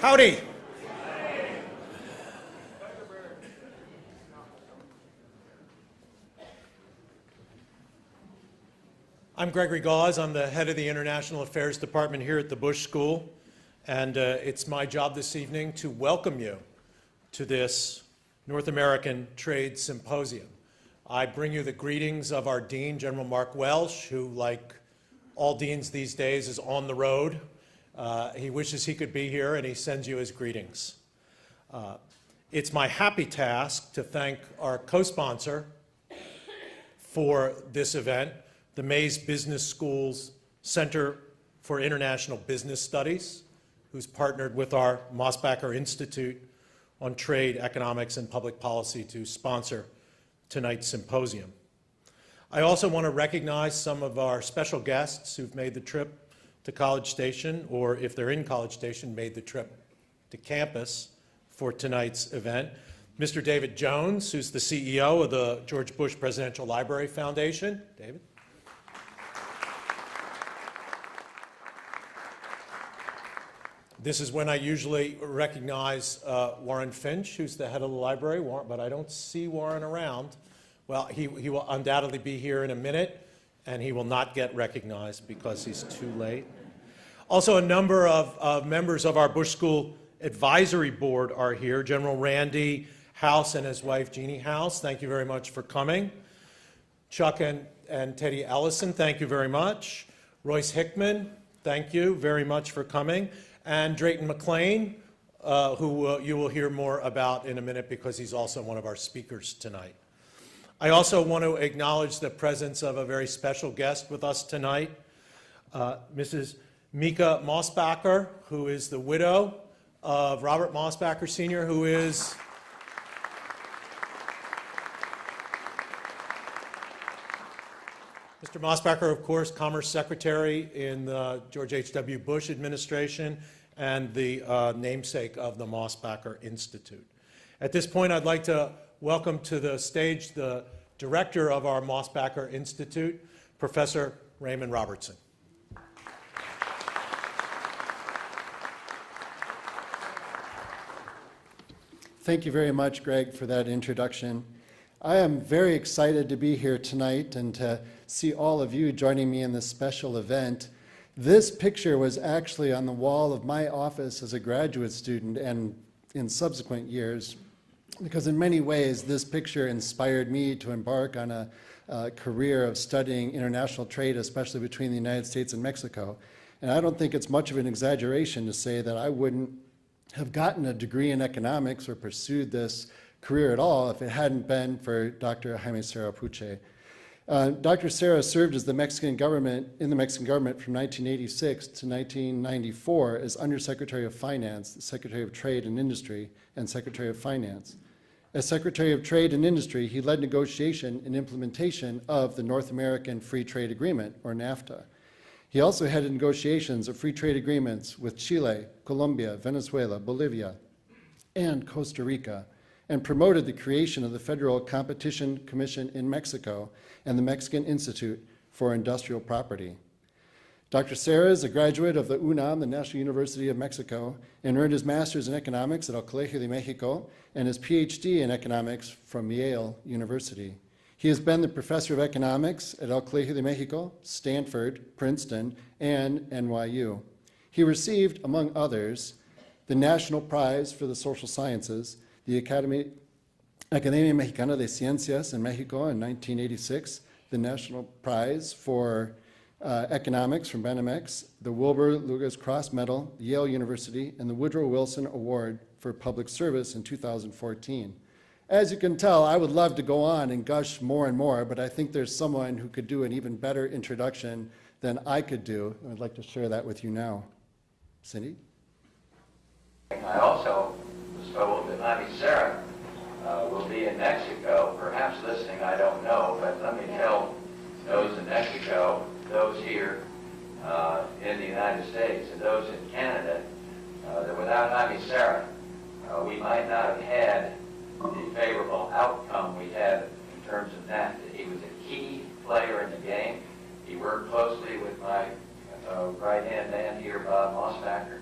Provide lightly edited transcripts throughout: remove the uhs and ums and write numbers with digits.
Howdy. I'm Gregory Gause. I'm the head of the International Affairs Department here at the Bush School, and it's my job this evening to welcome you to this North American Trade Symposium. I bring you the greetings of our dean, General Mark Welsh, who, like all deans these days, is on the road. He wishes he could be here, and he sends you his greetings. It's my happy task to thank our co-sponsor for this event, the Mays Business School's Center for International Business Studies, who's partnered with our Mosbacher Institute on Trade, Economics, and Public Policy to sponsor tonight's symposium. I also want to recognize some of our special guests who've made the trip to College Station, or if they're in College Station, made the trip to campus for tonight's event. Mr. David Jones, who's the CEO of the George Bush Presidential Library Foundation. David. This is when I usually recognize Warren Finch, who's the head of the library, but I don't see Warren around. Well, he will undoubtedly be here in a minute, and he will not get recognized because he's too late. Also, a number of members of our Bush School Advisory Board are here. General Randy House and his wife, Jeannie House, thank you very much for coming. Chuck and Teddy Ellison, thank you very much. Royce Hickman, thank you very much for coming. And Drayton McLane, who you will hear more about in a minute because he's also one of our speakers tonight. I also want to acknowledge the presence of a very special guest with us tonight, Mrs. Mika Mosbacher, who is the widow of Robert Mosbacher Sr., who is Mr. Mosbacher, of course, Commerce Secretary in the George H.W. Bush administration and the namesake of the Mosbacher Institute. At this point, I'd like to welcome to the stage the director of our Mosbacher Institute, Professor Raymond Robertson. Thank you very much, Greg, for that introduction. I am very excited to be here tonight and to see all of you joining me in this special event. This picture was actually on the wall of my office as a graduate student and in subsequent years, because in many ways this picture inspired me to embark on a career of studying international trade, especially between the United States and Mexico. And I don't think it's much of an exaggeration to say that I wouldn't have gotten a degree in economics or pursued this career at all if it hadn't been for Dr. Jaime Serra Puche. Dr. Serra served as the Mexican government from 1986 to 1994 as Undersecretary of Finance, Secretary of Trade and Industry, and Secretary of Finance. As Secretary of Trade and Industry, he led negotiation and implementation of the North American Free Trade Agreement, or NAFTA. He also headed negotiations of free trade agreements with Chile, Colombia, Venezuela, Bolivia, and Costa Rica, and promoted the creation of the Federal Competition Commission in Mexico and the Mexican Institute for Industrial Property. Dr. Serra is a graduate of the UNAM, the National University of Mexico, and earned his master's in economics at El Colegio de Mexico and his PhD in economics from Yale University. He has been the professor of economics at El Colegio de Mexico, Stanford, Princeton, and NYU. He received, among others, the National Prize for the Social Sciences, the Academia Mexicana de Ciencias in Mexico in 1986, the National Prize for Economics from Banamex, the Wilbur Lucas Cross Medal, Yale University, and the Woodrow Wilson Award for Public Service in 2014. As you can tell, I would love to go on and gush more and more, but I think there's someone who could do an even better introduction than I could do. I'd like to share that with you now. Cindy? I also was told that Jaime Serra will be in Mexico, perhaps listening, I don't know, but let me tell those in Mexico, those here in the United States, and those in Canada, that without Jaime Serra, we might not have had the favorable outcome we had in terms of NAFTA. He was a key player in the game. He worked closely with my right-hand man here, Bob Mosbacher,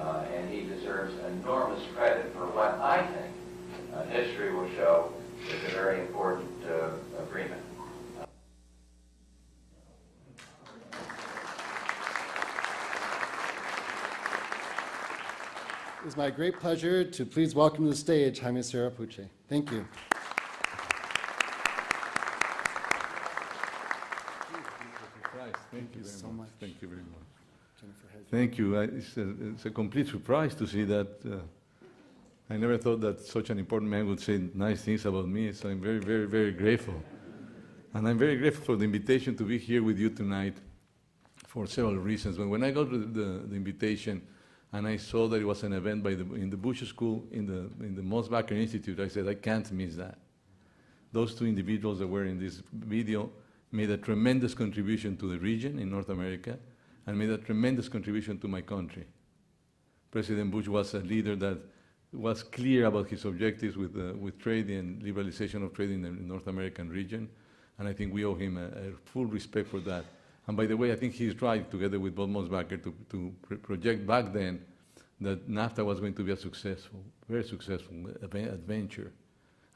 and he deserves enormous credit for what I think history will show is a very important agreement. It is my great pleasure to please welcome to the stage Jaime Serra Puche. Thank you. Thank you so very much. much. Thank you very much. Jennifer Hedges. Thank you. It's a complete surprise to see that. I never thought that such an important man would say nice things about me, so I'm very, very, very grateful. And I'm very grateful for the invitation to be here with you tonight for several reasons. When I got the invitation and I saw that it was an event in the Bush School, in the Mosbacher Institute, I said, I can't miss that. Those two individuals that were in this video made a tremendous contribution to the region in North America and made a tremendous contribution to my country. President Bush was a leader that was clear about his objectives with trade and liberalization of trade in the North American region, and I think we owe him a full respect for that. And by the way, I think he's right, together with Bob Mosbacher, to project back then that NAFTA was going to be a successful, very successful adventure,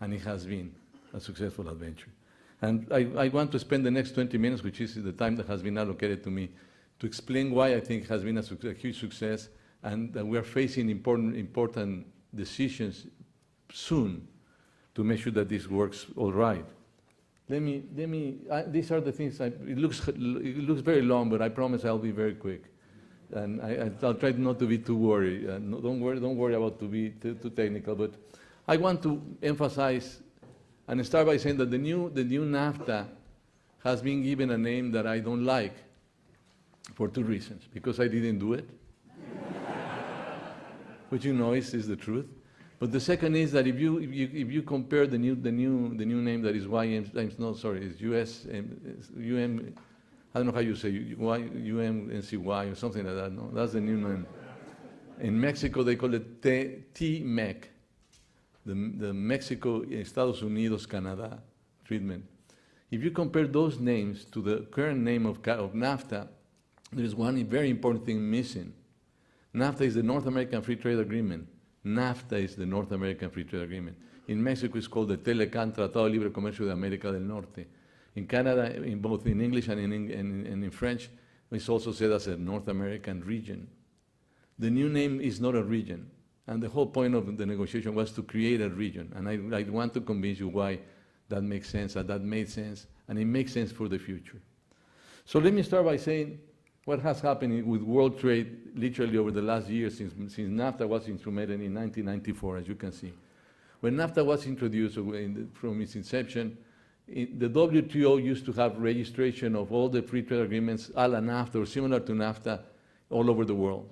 and it has been a successful adventure. And I want to spend the next 20 minutes, which is the time that has been allocated to me, to explain why I think it has been a huge success and that we are facing important decisions soon to make sure that this works all right. These are the things, it looks very long, but I promise I'll be very quick. And I'll try not to be too worried. Don't worry about to be too technical, but I want to emphasize and start by saying that the new NAFTA has been given a name that I don't like for two reasons. Because I didn't do it, which you know is the truth. But the second is that if you compare the new name that is it's US I don't know how you say UMNCY or something like that. No, that's the new name. In Mexico they call it TMEC, the Mexico, Estados Unidos, Canada treatment. If you compare those names to the current name of NAFTA, there is one very important thing missing. NAFTA is the North American Free Trade Agreement. NAFTA is the North American Free Trade Agreement. In Mexico, it's called the Telecan Tratado Libre Comercio de América del Norte. In Canada, both in English and in French, it's also said as a North American region. The new name is not a region, and the whole point of the negotiation was to create a region, and I want to convince you why that makes sense, that made sense, and it makes sense for the future. So let me start by saying what has happened with world trade literally over the last year since NAFTA was instrumented in 1994, as you can see. When NAFTA was introduced from its inception, the WTO used to have registration of all the free trade agreements a la NAFTA or similar to NAFTA all over the world.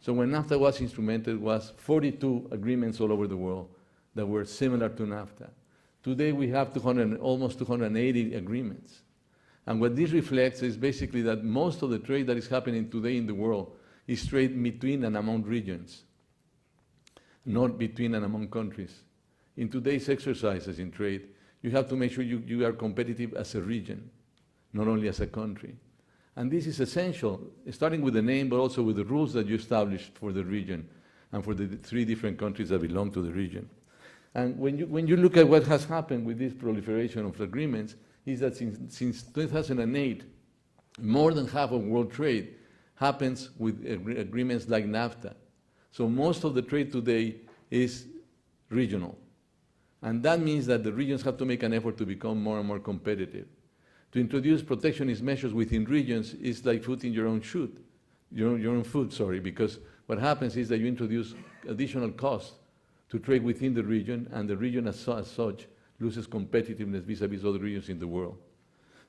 So when NAFTA was instrumented, it was 42 agreements all over the world that were similar to NAFTA. Today we have almost 280 agreements. And what this reflects is basically that most of the trade that is happening today in the world is trade between and among regions, not between and among countries. In today's exercises in trade, you have to make sure you are competitive as a region, not only as a country. And this is essential, starting with the name, but also with the rules that you established for the region and for the three different countries that belong to the region. And when you look at what has happened with this proliferation of agreements, is that since 2008, more than half of world trade happens with agreements like NAFTA. So most of the trade today is regional. And that means that the regions have to make an effort to become more and more competitive. To introduce protectionist measures within regions is like putting your own food, because what happens is that you introduce additional costs to trade within the region, and the region as such loses competitiveness vis-a-vis other regions in the world.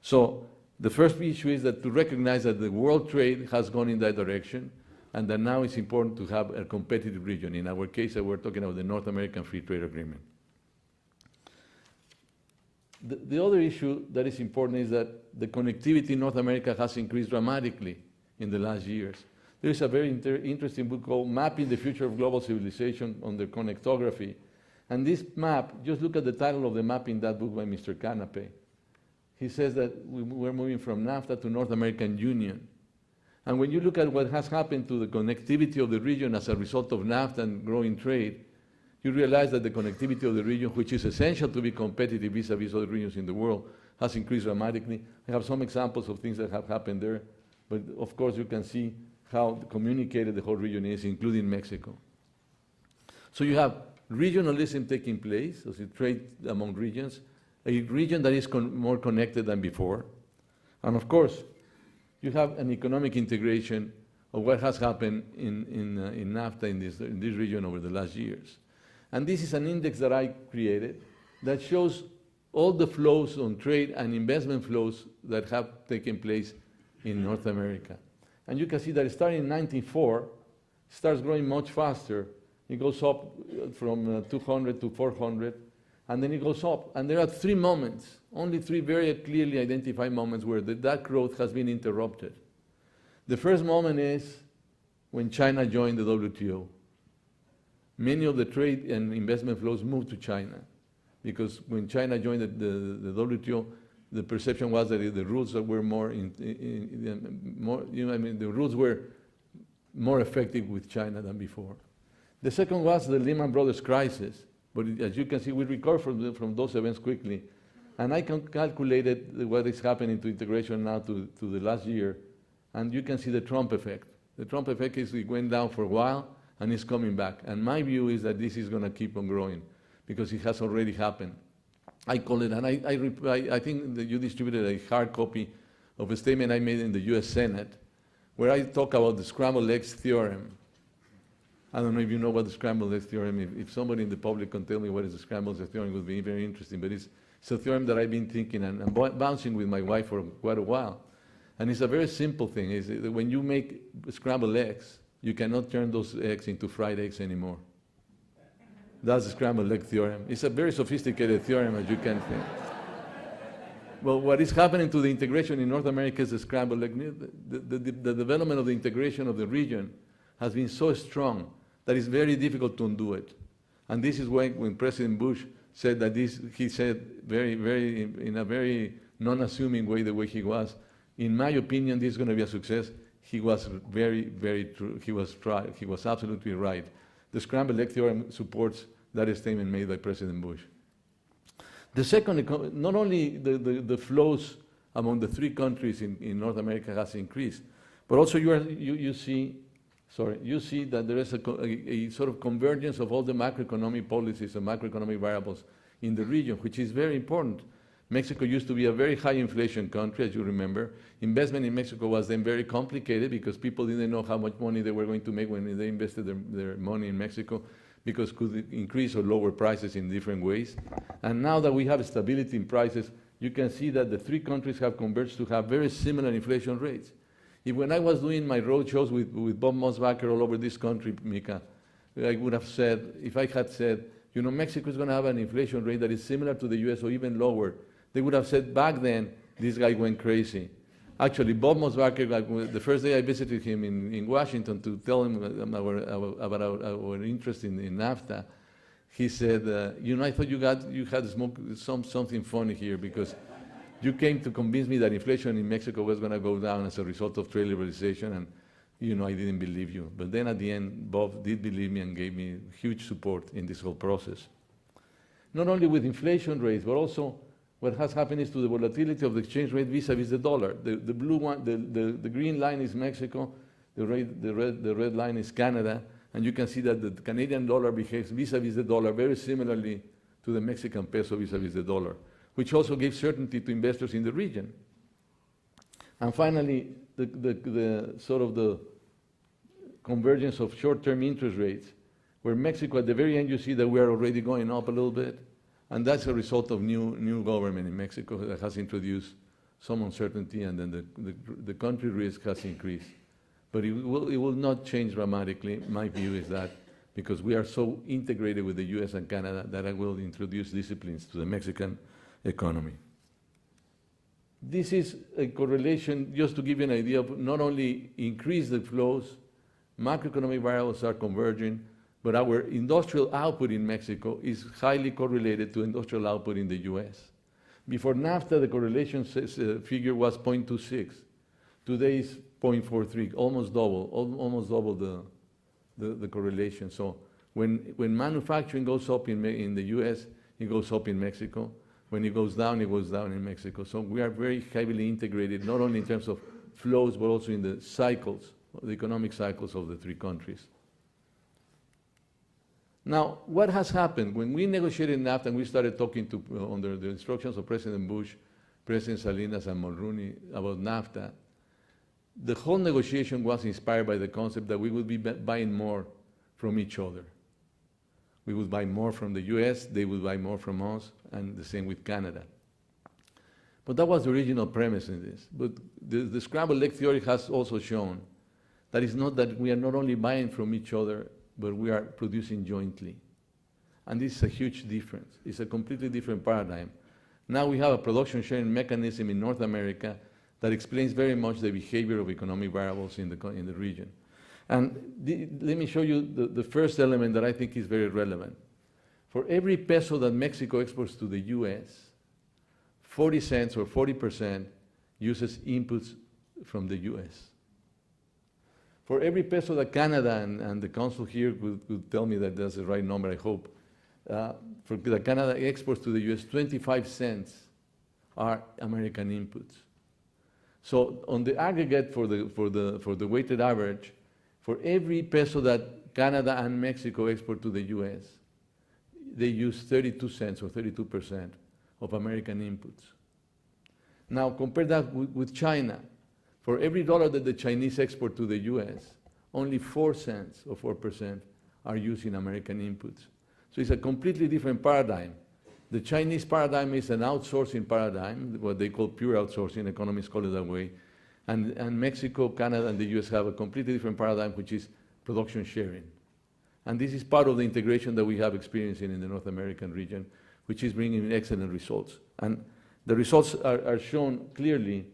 So the first issue is that to recognize that the world trade has gone in that direction, and that now it's important to have a competitive region. In our case, we're talking about the North American Free Trade Agreement. The other issue that is important is that the connectivity in North America has increased dramatically in the last years. There is a very interesting book called Mapping the Future of Global Civilization under Connectography. And this map, just look at the title of the map in that book by Mr. Canape. He says that we're moving from NAFTA to North American Union. And when you look at what has happened to the connectivity of the region as a result of NAFTA and growing trade, you realize that the connectivity of the region, which is essential to be competitive vis-a-vis other regions in the world, has increased dramatically. I have some examples of things that have happened there, but of course you can see how communicated the whole region is, including Mexico. So you have regionalism taking place, as it trade among regions, a region that is more connected than before. And of course, you have an economic integration of what has happened in NAFTA in this region over the last years. And this is an index that I created that shows all the flows on trade and investment flows that have taken place in North America. And you can see that starting in 1994, starts growing much faster. It goes up from 200 to 400, and then it goes up. And there are three moments, only three very clearly identified moments where that growth has been interrupted. The first moment is when China joined the WTO. Many of the trade and investment flows moved to China, because when China joined the WTO, the perception was that the rules that were the rules were more effective with China than before. The second was the Lehman Brothers crisis, but as you can see, we recovered from those events quickly. And I calculated what is happening to integration now to the last year, and you can see the Trump effect. The Trump effect is it went down for a while, and it's coming back. And my view is that this is going to keep on growing, because it has already happened. I call it, and I think that you distributed a hard copy of a statement I made in the US Senate, where I talk about the Scrambled Egg Theorem. I don't know if you know what the Scrambled Egg Theorem is. If somebody in the public can tell me what is the Scrambled Egg Theorem, it would be very interesting. But it's a theorem that I've been thinking and bouncing with my wife for quite a while. And it's a very simple thing. Is that when you make scrambled eggs, you cannot turn those eggs into fried eggs anymore. That's the Scrambled Egg Theorem. It's a very sophisticated theorem, as you can think. Well, what is happening to the integration in North America is the scrambled egg. The development of the integration of the region has been so strong that it's very difficult to undo it. And this is why when President Bush said that he said in a very non-assuming way, the way he was, in my opinion, this is going to be a success. He was very true. He was absolutely right. The Scrambled Egg Theorem supports that statement made by President Bush. The second, not only the flows among the three countries in North America has increased, but also you see that there is a sort of convergence of all the macroeconomic policies and macroeconomic variables in the region, which is very important. Mexico used to be a very high inflation country, as you remember. Investment in Mexico was then very complicated because people didn't know how much money they were going to make when they invested their money in Mexico, because it could increase or lower prices in different ways. And now that we have stability in prices, you can see that the three countries have converged to have very similar inflation rates. When I was doing my road shows with Bob Mosbacher all over this country, Mika, I would have said, if I had said, Mexico is going to have an inflation rate that is similar to the US or even lower, they would have said back then, this guy went crazy. Actually, Bob Mosbacher, the first day I visited him in Washington to tell him about our interest in NAFTA, he said, I thought you had something funny here, because you came to convince me that inflation in Mexico was going to go down as a result of trade liberalization, and I didn't believe you. But then at the end, Bob did believe me and gave me huge support in this whole process. Not only with inflation rates, but also what has happened is to the volatility of the exchange rate vis-a-vis the dollar. The blue one, the green line is Mexico, the red line is Canada, and you can see that the Canadian dollar behaves vis-a-vis the dollar very similarly to the Mexican peso vis-a-vis the dollar, which also gives certainty to investors in the region. And finally, the sort of the convergence of short-term interest rates, where Mexico at the very end you see that we are already going up a little bit, and that's a result of new government in Mexico that has introduced some uncertainty, and then the country risk has increased. But it will not change dramatically. My view is that because we are so integrated with the US and Canada, that I will introduce disciplines to the Mexican economy. This is a correlation, just to give you an idea of not only increase the flows, macroeconomic variables are converging, but our industrial output in Mexico is highly correlated to industrial output in the US. Before NAFTA, the correlation figure was 0.26. Today is 0.43, almost double the correlation. So when manufacturing goes up in the US, it goes up in Mexico. When it goes down in Mexico. So we are very heavily integrated, not only in terms of flows, but also in the cycles, the economic cycles of the three countries. Now, what has happened? When we negotiated NAFTA and we started talking to, under the instructions of President Bush, President Salinas, and Mulroney about NAFTA, the whole negotiation was inspired by the concept that we would be buying more from each other. We would buy more from the US, they would buy more from us, and the same with Canada. But that was the original premise in this. But the Scrambled Egg Theory has also shown that it's not that we are not only buying from each other, but we are producing jointly. And this is a huge difference. It's a completely different paradigm. Now we have a production sharing mechanism in North America that explains very much the behavior of economic variables in the region. And let me show you the first element that I think is very relevant. For every peso that Mexico exports to the US, 40 cents or 40% uses inputs from the US. For every peso that Canada, and the Consul here would tell me that that's the right number, I hope, for that Canada exports to the US, 25 cents are American inputs. So on the aggregate for the weighted average, for every peso that Canada and Mexico export to the US, they use 32 cents or 32% of American inputs. Now compare that with China. For every dollar that the Chinese export to the US, only 4 cents or 4% are using American inputs. So it's a completely different paradigm. The Chinese paradigm is an outsourcing paradigm, what they call pure outsourcing, economists call it that way. And Mexico, Canada, and the US have a completely different paradigm, which is production sharing. And this is part of the integration that we have experienced in the North American region, which is bringing excellent results. And the results are shown clearly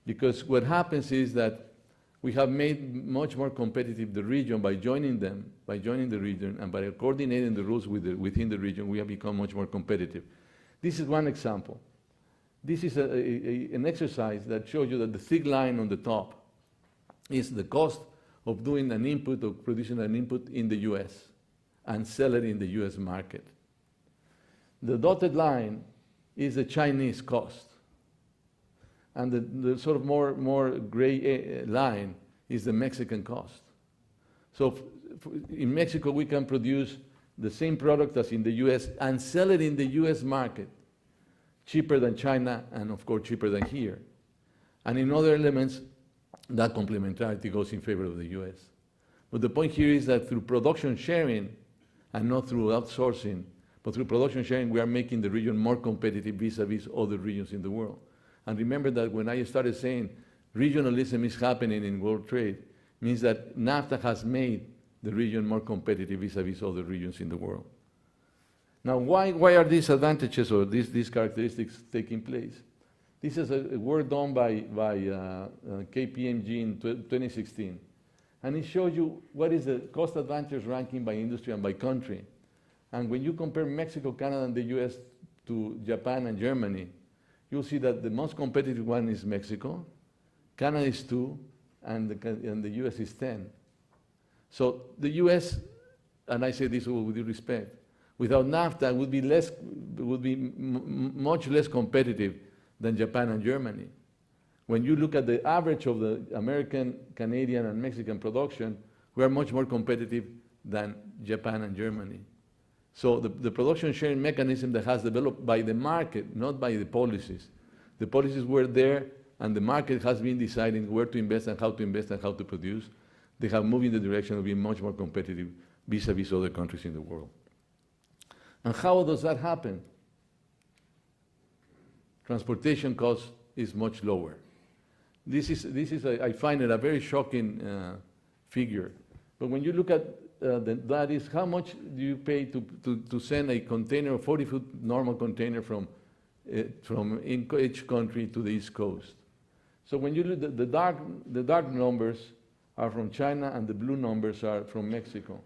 because what happens is that we have made much more competitive the region by joining the region, and by coordinating the rules within the region, we have become much more competitive. This is one example. This is an exercise that shows you that the thick line on the top is the cost of doing an input, of producing an input in the US and sell it in the US market. The dotted line is the Chinese cost. And the sort of more gray line is the Mexican cost. So in Mexico, we can produce the same product as in the US and sell it in the US market cheaper than China and, of course, cheaper than here. And in other elements, that complementarity goes in favor of the US. But the point here is that through production sharing, and not through outsourcing, but through production sharing, we are making the region more competitive vis-a-vis other regions in the world. And remember that when I started saying regionalism is happening in world trade, means that NAFTA has made the region more competitive vis-a-vis other regions in the world. Now, why are these advantages or these characteristics taking place? This is a work done by KPMG in 2016. And it shows you what is the cost advantage ranking by industry and by country. And when you compare Mexico, Canada, and the US to Japan and Germany, you'll see that the most competitive one is Mexico, Canada is 2, and the US is 10. So the US, and I say this with due respect, without NAFTA would be much less competitive than Japan and Germany. When you look at the average of the American, Canadian, and Mexican production, we are much more competitive than Japan and Germany. So the production sharing mechanism that has developed by the market, not by the policies. The policies were there, and the market has been deciding where to invest and how to produce. They have moved in the direction of being much more competitive vis-a-vis other countries in the world. And how does that happen? Transportation cost is much lower. This is I find it a very shocking figure. But when you look at that is how much do you pay to send a container, a 40-foot normal container from each country to the East Coast. So when you look at the dark numbers are from China and the blue numbers are from Mexico.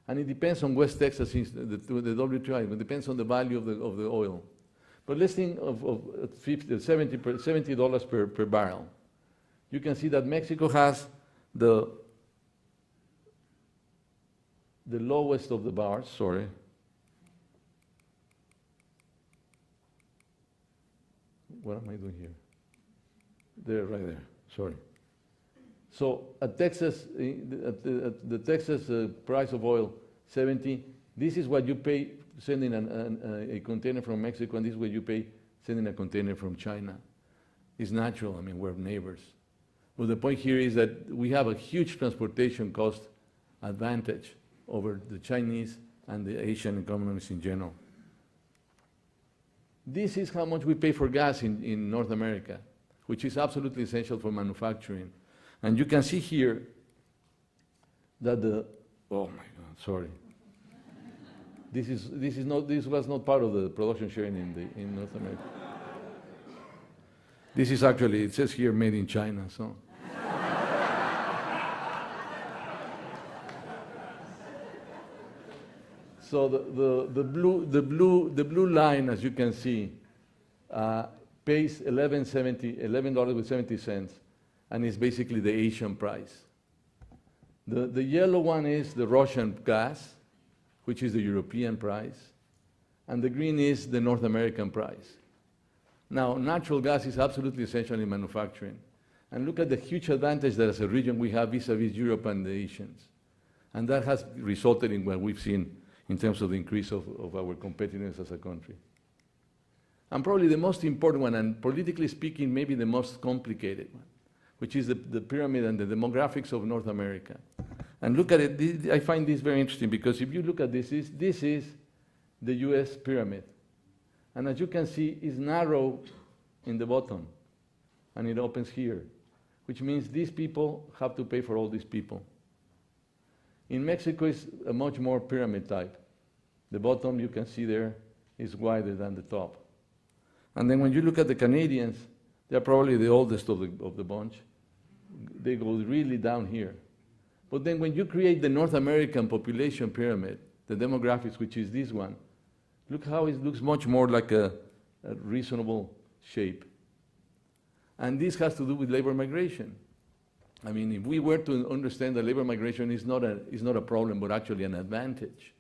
And it depends on West Texas, the WTI, it depends on the value of the oil. But let's think of $70 per barrel. you can see that Mexico has the lowest of the bars, sorry. What am I doing here? There, right there, sorry. So at Texas, at the Texas price of oil, 70, this is what you pay sending a container from Mexico, and this is what you pay sending a container from China. It's natural, I mean, we're neighbors. But the point here is that we have a huge transportation cost advantage over the Chinese and the Asian economies in general. This is how much we pay for gas in North America, which is absolutely essential for manufacturing. And you can see here that oh my God, sorry. This was not part of the production sharing in North America. This is actually, it says here, made in China, so. So the blue line, as you can see, pays $11.70, and is basically the Asian price. The yellow one is the Russian gas, which is the European price, and the green is the North American price. Now, natural gas is absolutely essential in manufacturing. And look at the huge advantage that as a region we have vis-a-vis Europe and the Asians. And that has resulted in what we've seen in terms of the increase of our competitiveness as a country. And probably the most important one, and politically speaking, maybe the most complicated one, which is the pyramid and the demographics of North America. And look at it, I find this very interesting because if you look at this is the US pyramid. And as you can see, it's narrow in the bottom, and it opens here, which means these people have to pay for all these people. In Mexico, it's a much more pyramid type. The bottom, you can see there, is wider than the top. And then when you look at the Canadians, they're probably the oldest of the bunch. They go really down here. But then when you create the North American population pyramid, the demographics, which is this one, look how it looks much more like a reasonable shape. And this has to do with labor migration. I mean, if we were to understand that labor migration is not a problem, but actually an advantage,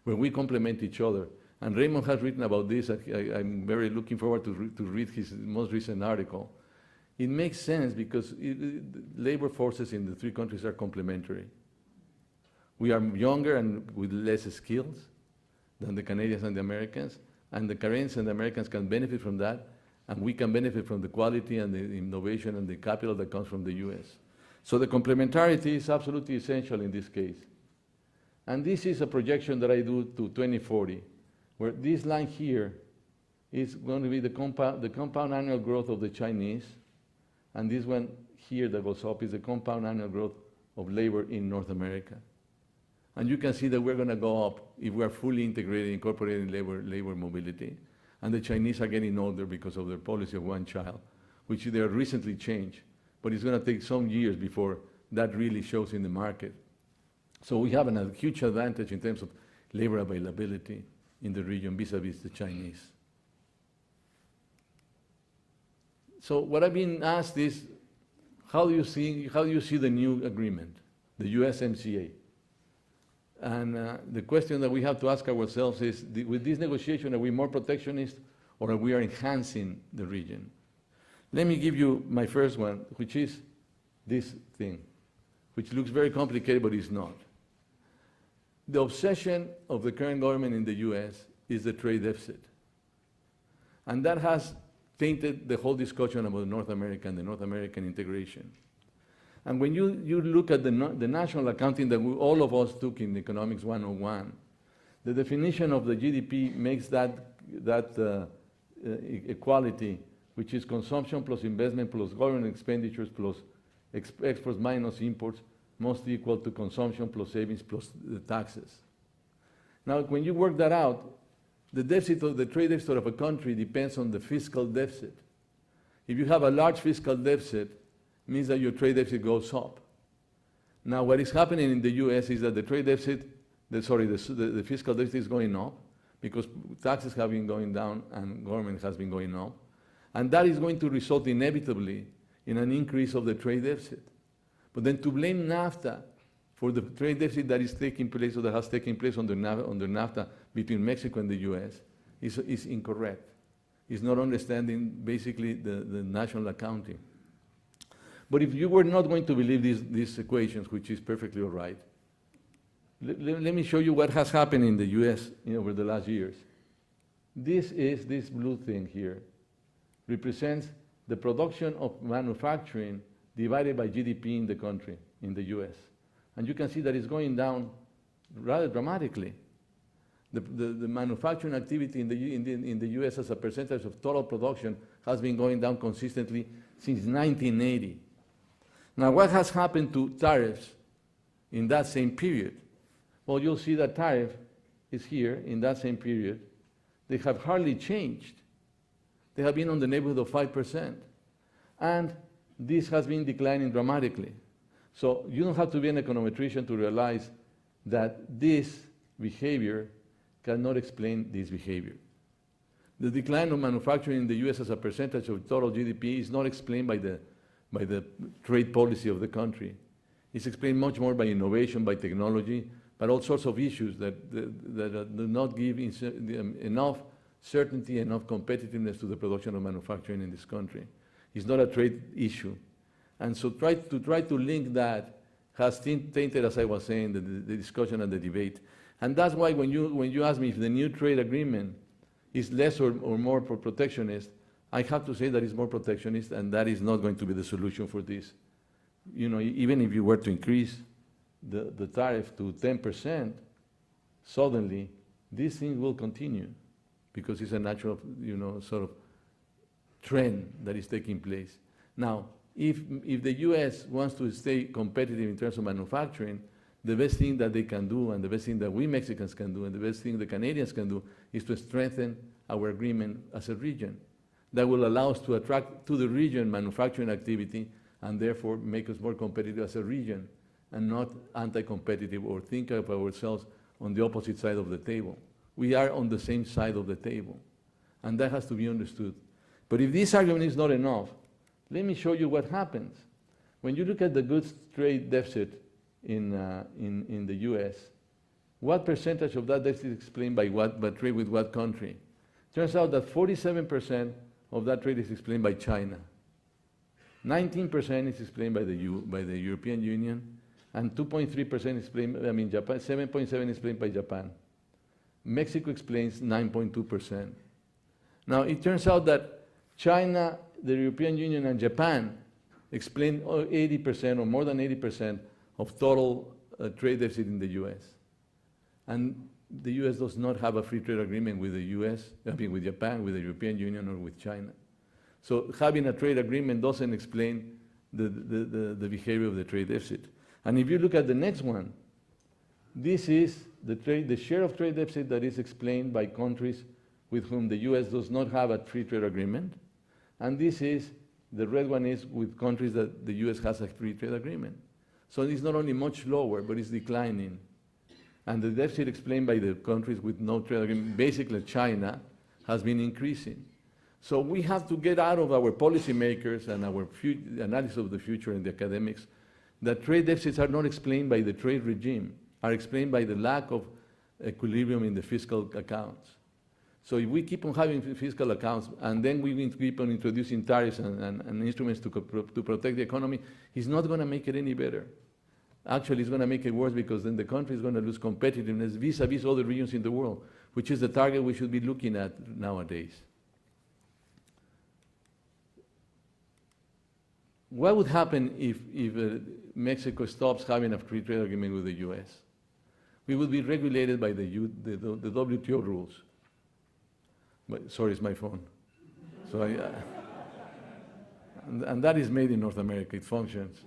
where we complement each other. And Raymond has written about this. I'm very looking forward to read his most recent article. It makes sense because labor forces in the three countries are complementary. We are younger and with less skills than the Canadians and the Americans, and the Canadians and the Americans can benefit from that, and we can benefit from the quality and the innovation and the capital that comes from the US. So the complementarity is absolutely essential in this case. And this is a projection that I do to 2040, where this line here is going to be the compound annual growth of the Chinese, and this one here that goes up is the compound annual growth of labor in North America. And you can see that we're going to go up if we are fully integrated, incorporating labor mobility. And the Chinese are getting older because of their policy of one child, which they have recently changed. But it's going to take some years before that really shows in the market. So we have a huge advantage in terms of labor availability in the region vis-a-vis the Chinese. So what I've been asked is, how do you see the new agreement, the USMCA? And the question that we have to ask ourselves is, with this negotiation, are we more protectionist or are we enhancing the region? Let me give you my first one, which is this thing, which looks very complicated, but it's not. The obsession of the current government in the US is the trade deficit. And that has tainted the whole discussion about North America and the North American integration. And when you look at the national accounting that all of us took in Economics 101, the definition of the GDP makes that equality, which is consumption plus investment plus government expenditures plus exports minus imports, must equal to consumption plus savings plus the taxes. Now, when you work that out, the trade deficit of a country depends on the fiscal deficit. If you have a large fiscal deficit, it means that your trade deficit goes up. Now, what is happening in the US is that the fiscal deficit is going up because taxes have been going down and government has been going up. And that is going to result inevitably in an increase of the trade deficit. But then to blame NAFTA for the trade deficit that is taking place or that has taken place under NAFTA between Mexico and the US is incorrect. It's not understanding basically the national accounting. But if you were not going to believe these equations, which is perfectly all right, let me show you what has happened in the US over the last years. This blue thing here represents the production of manufacturing divided by GDP in the country, in the US. And you can see that it's going down rather dramatically. The manufacturing activity in the US as a percentage of total production has been going down consistently since 1980. Now, what has happened to tariffs in that same period? Well, you'll see that tariff is here in that same period. They have hardly changed. They have been on the neighborhood of 5%. And this has been declining dramatically. So you don't have to be an econometrician to realize that this behavior cannot explain this behavior. The decline of manufacturing in the US as a percentage of total GDP is not explained by the trade policy of the country. It's explained much more by innovation, by technology, but all sorts of issues that do not give enough certainty, enough competitiveness to the production of manufacturing in this country. It's not a trade issue. And so try to link that has tainted, as I was saying, the discussion and the debate. And that's why when you ask me if the new trade agreement is less or more protectionist, I have to say that it's more protectionist, and that is not going to be the solution for this. Even if you were to increase the tariff to 10%, suddenly this thing will continue because it's a natural, sort of trend that is taking place. Now, if the US wants to stay competitive in terms of manufacturing, the best thing that they can do, and the best thing that we Mexicans can do, and the best thing the Canadians can do, is to strengthen our agreement as a region. That will allow us to attract to the region manufacturing activity and therefore make us more competitive as a region and not anti-competitive or think of ourselves on the opposite side of the table. We are on the same side of the table, and that has to be understood. But if this argument is not enough, let me show you what happens. When you look at the goods trade deficit in the US, what percentage of that deficit is explained by trade with what country? Turns out that 47% of that trade is explained by China. 19% is explained by the European Union, and 2.3% is explained, Japan, 7.7% is explained by Japan. Mexico explains 9.2%. Now, it turns out that China, the European Union, and Japan explain 80% or more than 80% of total trade deficit in the US. And the US does not have a free trade agreement with the US, with Japan, with the European Union, or with China. So having a trade agreement doesn't explain the behavior of the trade deficit. And if you look at the next one, this is the share of trade deficit that is explained by countries with whom the US does not have a free trade agreement. And this is, the red one is with countries that the US has a free trade agreement. So it's not only much lower, but it's declining. And the deficit explained by the countries with no trade agreement, basically China, has been increasing. So we have to get out of our policymakers and our analysis of the future and the academics that trade deficits are not explained by the trade regime, are explained by the lack of equilibrium in the fiscal accounts. So if we keep on having fiscal accounts and then we keep on introducing tariffs and instruments to protect the economy, it's not going to make it any better. Actually, it's going to make it worse because then the country is going to lose competitiveness vis-a-vis other regions in the world, which is the target we should be looking at nowadays. What would happen if Mexico stops having a free trade agreement with the US? We would be regulated by the WTO rules. But, sorry, it's my phone. So and that is made in North America. It functions.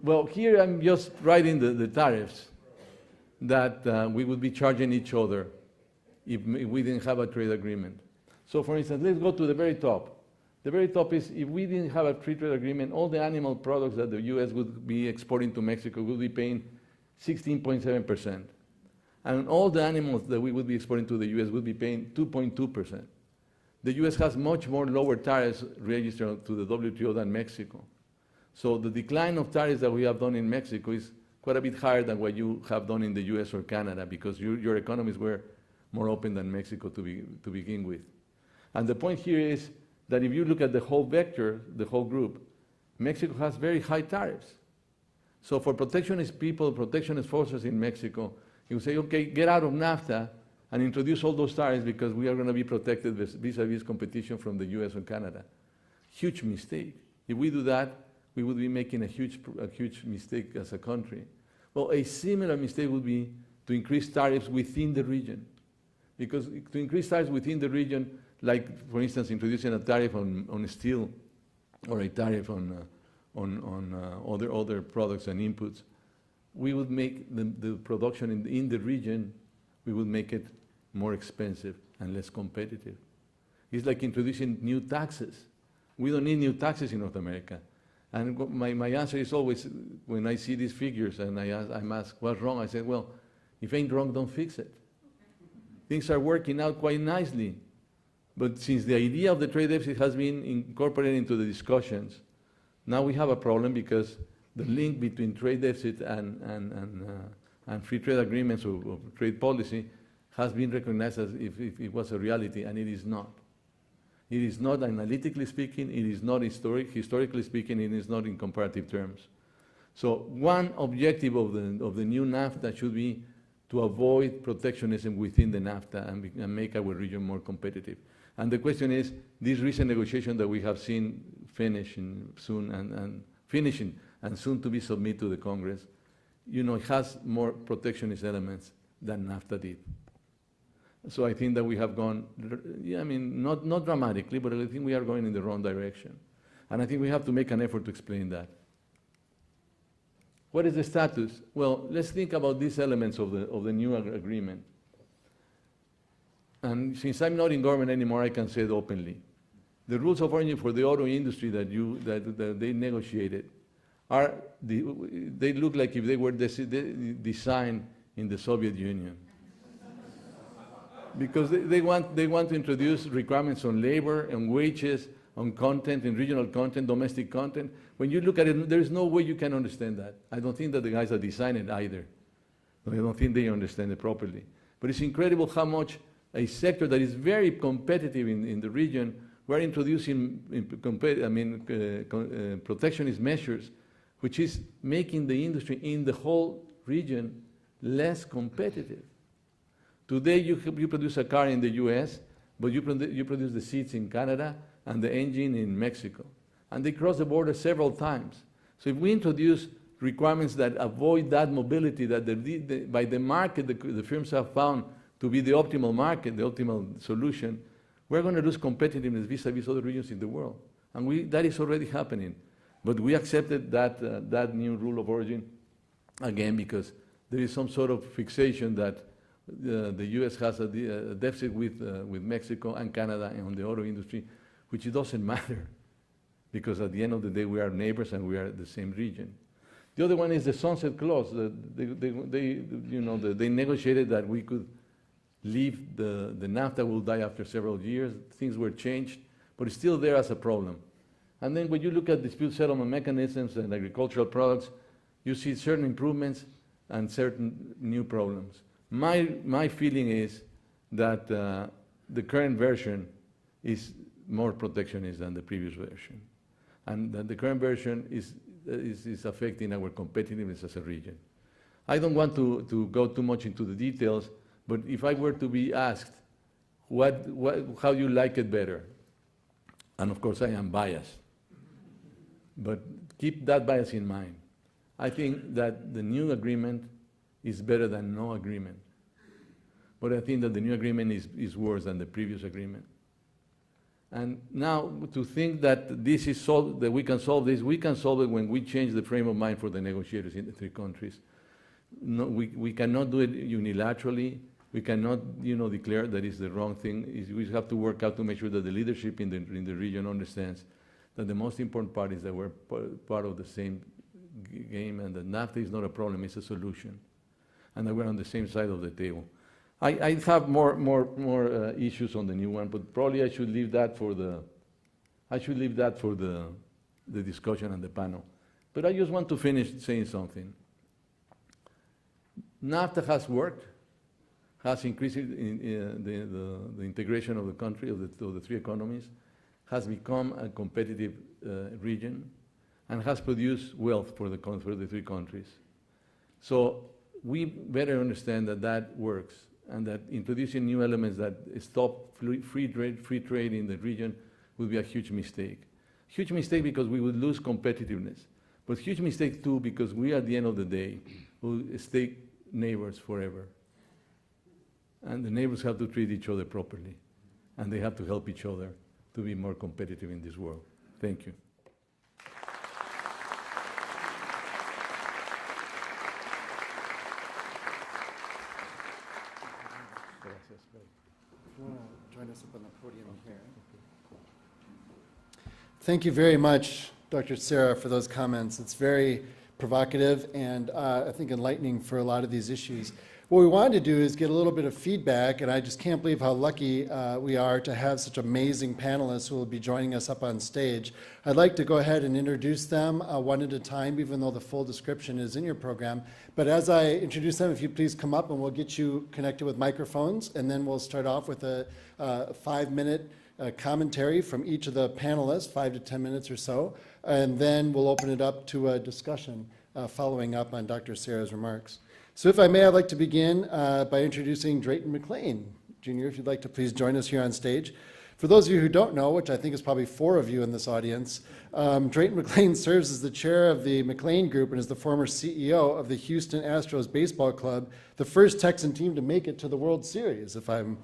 Well, here I'm just writing the tariffs that we would be charging each other if we didn't have a trade agreement. So, for instance, let's go to the very top. The very top is, if we didn't have a free trade agreement, all the animal products that the US would be exporting to Mexico would be paying 16.7%. And all the animals that we would be exporting to the US would be paying 2.2%. the US has much more lower tariffs registered to the WTO than Mexico. So the decline of tariffs that we have done in Mexico is quite a bit higher than what you have done in the US or Canada, because your economies were more open than Mexico to begin with. And the point here is that if you look at the whole vector, the whole group, Mexico has very high tariffs. So for protectionist people, protectionist forces in Mexico, you say, okay, get out of NAFTA and introduce all those tariffs because we are going to be protected vis-a-vis competition from the US or Canada. Huge mistake. If we do that, we would be making a huge mistake as a country. Well, a similar mistake would be to increase tariffs within the region. Because to increase tariffs within the region, like, for instance, introducing a tariff on steel or a tariff on other products and inputs, we would make the production in the region, we would make it more expensive and less competitive. It's like introducing new taxes. We don't need new taxes in North America. And my answer is always, when I see these figures and I'm asked, what's wrong? I say, well, if ain't wrong, don't fix it. Things are working out quite nicely. But since the idea of the trade deficit has been incorporated into the discussions, now we have a problem because the link between trade deficit and free trade agreements or trade policy has been recognized as if it was a reality, and it is not. It is not analytically speaking, it is not historically speaking, it is not in comparative terms. So one objective of the new NAFTA should be to avoid protectionism within the NAFTA and make our region more competitive. And the question is, this recent negotiation that we have seen finishing soon and soon to be submitted to the Congress, it has more protectionist elements than NAFTA did. So I think that we have gone, not dramatically, but I think we are going in the wrong direction. And I think we have to make an effort to explain that. What is the status? Well, let's think about these elements of the new agreement. And since I'm not in government anymore, I can say it openly. The rules of origin for the auto industry that they negotiated they look like if they were designed in the Soviet Union. Because they want to introduce requirements on labor, on wages, on content, in regional content, domestic content. When you look at it, there is no way you can understand that. I don't think that the guys that designed it either. I don't think they understand it properly. But it's incredible how much a sector that is very competitive in the region, we're introducing protectionist measures, which is making the industry in the whole region less competitive. Today, you produce a car in the US, but you produce the seats in Canada and the engine in Mexico. And they cross the border several times. So if we introduce requirements that avoid that mobility that by the market the firms have found to be the optimal market, the optimal solution, we're going to lose competitiveness vis-a-vis other regions in the world. And that is already happening. But we accepted that new rule of origin, again, because there is some sort of fixation that the US has a deficit with Mexico and Canada on the auto industry, which it doesn't matter, because at the end of the day, we are neighbors and we are the same region. The other one is the sunset clause. They negotiated that we could leave the NAFTA will die after several years. Things were changed, but it's still there as a problem. And then when you look at dispute settlement mechanisms and agricultural products, you see certain improvements and certain new problems. My feeling is that the current version is more protectionist than the previous version, and that the current version is affecting our competitiveness as a region. I don't want to go too much into the details, but if I were to be asked how you like it better, and of course I am biased, but keep that bias in mind. I think that the new agreement is better than no agreement. But I think that the new agreement is worse than the previous agreement. And now to think that this is solved, that we can solve this, we can solve it when we change the frame of mind for the negotiators in the three countries. No, we cannot do it unilaterally. We cannot, declare that it's the wrong thing. We have to work out to make sure that the leadership in the region understands that the most important part is that we're part of the same game, and that NAFTA is not a problem, it's a solution, and that we're on the same side of the table. I have more issues on the new one, but probably I should leave that for the discussion and the panel. But I just want to finish saying something. NAFTA has worked, has increased the integration of the country, of the three economies, has become a competitive region, and has produced wealth for the three countries. So we better understand that that works, and that introducing new elements that stop free trade in the region would be a huge mistake. Huge mistake because we would lose competitiveness, but huge mistake too because we, at the end of the day, will stay neighbors forever. And the neighbors have to treat each other properly, and they have to help each other to be more competitive in this world. Thank you. If you want to join us up on the podium here. Thank you very much, Dr. Serra, for those comments. It's very provocative and I think enlightening for a lot of these issues. What we wanted to do is get a little bit of feedback, and I just can't believe how lucky we are to have such amazing panelists who will be joining us up on stage. I'd like to go ahead and introduce them one at a time, even though the full description is in your program. But as I introduce them, if you please come up and we'll get you connected with microphones, and then we'll start off with a 5-minute commentary from each of the panelists, 5 to 10 minutes or so, and then we'll open it up to a discussion following up on Dr. Serra's remarks. So if I may, I'd like to begin by introducing Drayton McLane Jr., if you'd like to please join us here on stage. For those of you who don't know, which I think is probably 4 of you in this audience, Drayton McLane serves as the chair of the McLane Group and is the former CEO of the Houston Astros Baseball Club, the first Texan team to make it to the World Series, if I'm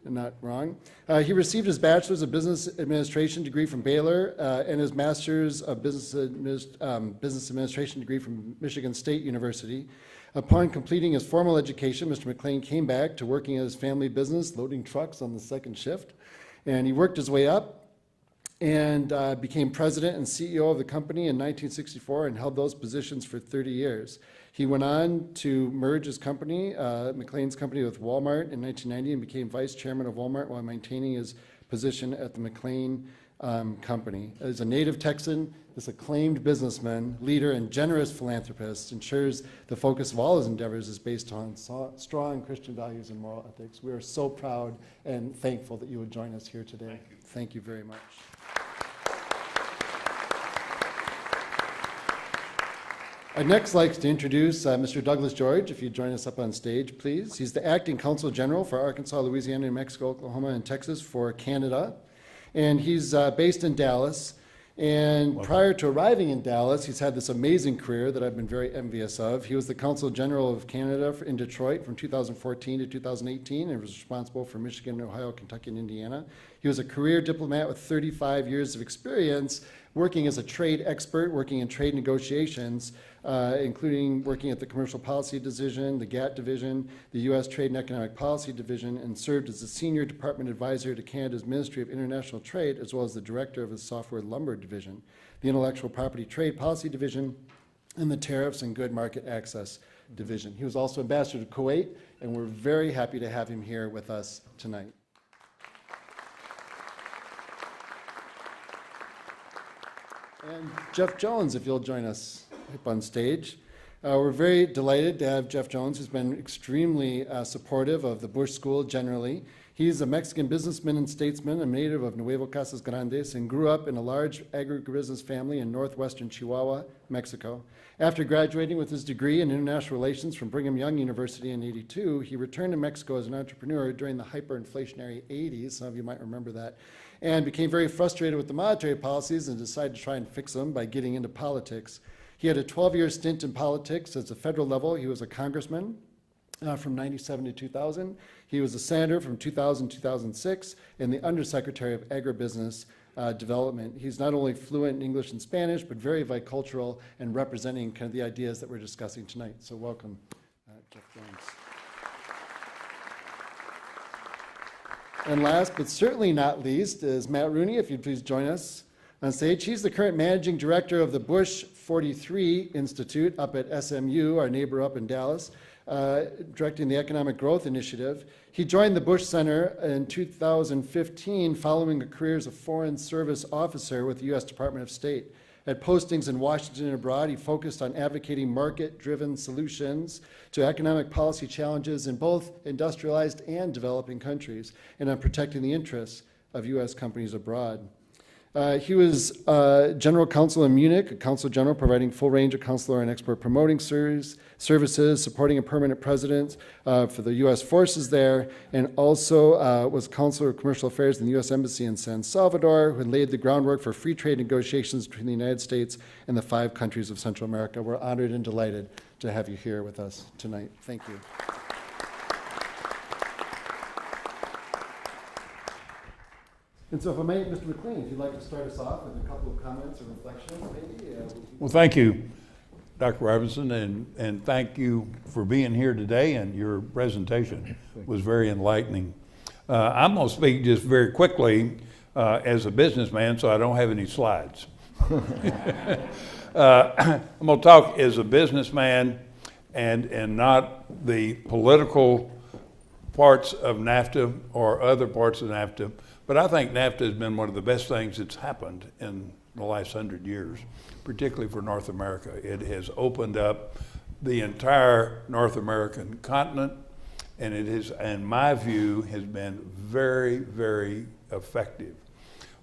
not wrong. He received his bachelor's of business administration degree from Baylor and his master's of business administration degree from Michigan State University. Upon completing his formal education, Mr. McLane came back to working at his family business, loading trucks on the second shift. And he worked his way up and became president and CEO of the company in 1964 and held those positions for 30 years. He went on to merge his company, McLane's company, with Walmart in 1990 and became vice chairman of Walmart while maintaining his position at the McLane company. As a native Texan, this acclaimed businessman, leader, and generous philanthropist ensures the focus of all his endeavors is based on strong Christian values and moral ethics. We are so proud and thankful that you would join us here today. Thank you very much. I'd next like to introduce Mr. Douglas George, if you'd join us up on stage, please. He's the acting Consul General for Arkansas, Louisiana, New Mexico, Oklahoma, and Texas for Canada. And he's based in Dallas. And prior to arriving in Dallas, he's had this amazing career that I've been very envious of. He was the Consul General of Canada in Detroit from 2014 to 2018 and was responsible for Michigan, Ohio, Kentucky, and Indiana. He was a career diplomat with 35 years of experience working as a trade expert, working in trade negotiations, including working at the Commercial Policy Division, the GATT Division, the U.S. Trade and Economic Policy Division, and served as the Senior Department Advisor to Canada's Ministry of International Trade, as well as the Director of the Software Lumber Division, the Intellectual Property Trade Policy Division, and the Tariffs and Good Market Access Division. He was also Ambassador to Kuwait, and we're very happy to have him here with us tonight. And Jeff Jones, if you'll join us up on stage. We're very delighted to have Jeff Jones, who's been extremely supportive of the Bush School generally. He's a Mexican businessman and statesman, a native of Nuevo Casas Grandes, and grew up in a large agribusiness family in northwestern Chihuahua, Mexico. After graduating with his degree in international relations from Brigham Young University in '82, he returned to Mexico as an entrepreneur during the hyperinflationary '80s, some of you might remember that, and became very frustrated with the monetary policies and decided to try and fix them by getting into politics. He had a 12-year stint in politics. At the federal level, he was a congressman from 97 to 2000. He was a senator from 2000 to 2006 and the Undersecretary of Agribusiness Development. He's not only fluent in English and Spanish, but very bicultural and representing kind of the ideas that we're discussing tonight. So welcome, Jeff Jones. And last, but certainly not least, is Matt Rooney, if you'd please join us on stage. He's the current managing director of the Bush 43 Institute up at SMU, our neighbor up in Dallas, directing the Economic Growth Initiative. He joined the Bush Center in 2015 following a career as a Foreign Service officer with the U.S. Department of State. At postings in Washington and abroad, he focused on advocating market-driven solutions to economic policy challenges in both industrialized and developing countries, and on protecting the interests of U.S. companies abroad. He was General Counsel in Munich, a Consul General providing full range of consular and export promoting services, supporting a permanent president for the U.S. forces there, and also was Consular of Commercial Affairs in the U.S. Embassy in San Salvador, who laid the groundwork for free trade negotiations between the United States and the 5 countries of Central America. We're honored and delighted to have you here with us tonight. Thank you. And so if I may, Mr. McLane, if you'd like to start us off with a couple of comments or reflections, maybe. Well, thank you, Dr. Robertson, and thank you for being here today, and your presentation was very enlightening. I'm going to speak just very quickly as a businessman, so I don't have any slides. I'm going to talk as a businessman and not the political parts of NAFTA or other parts of NAFTA. But I think NAFTA has been one of the best things that's happened in the last 100 years, particularly for North America. It has opened up the entire North American continent, and it has, in my view, has been very, very effective.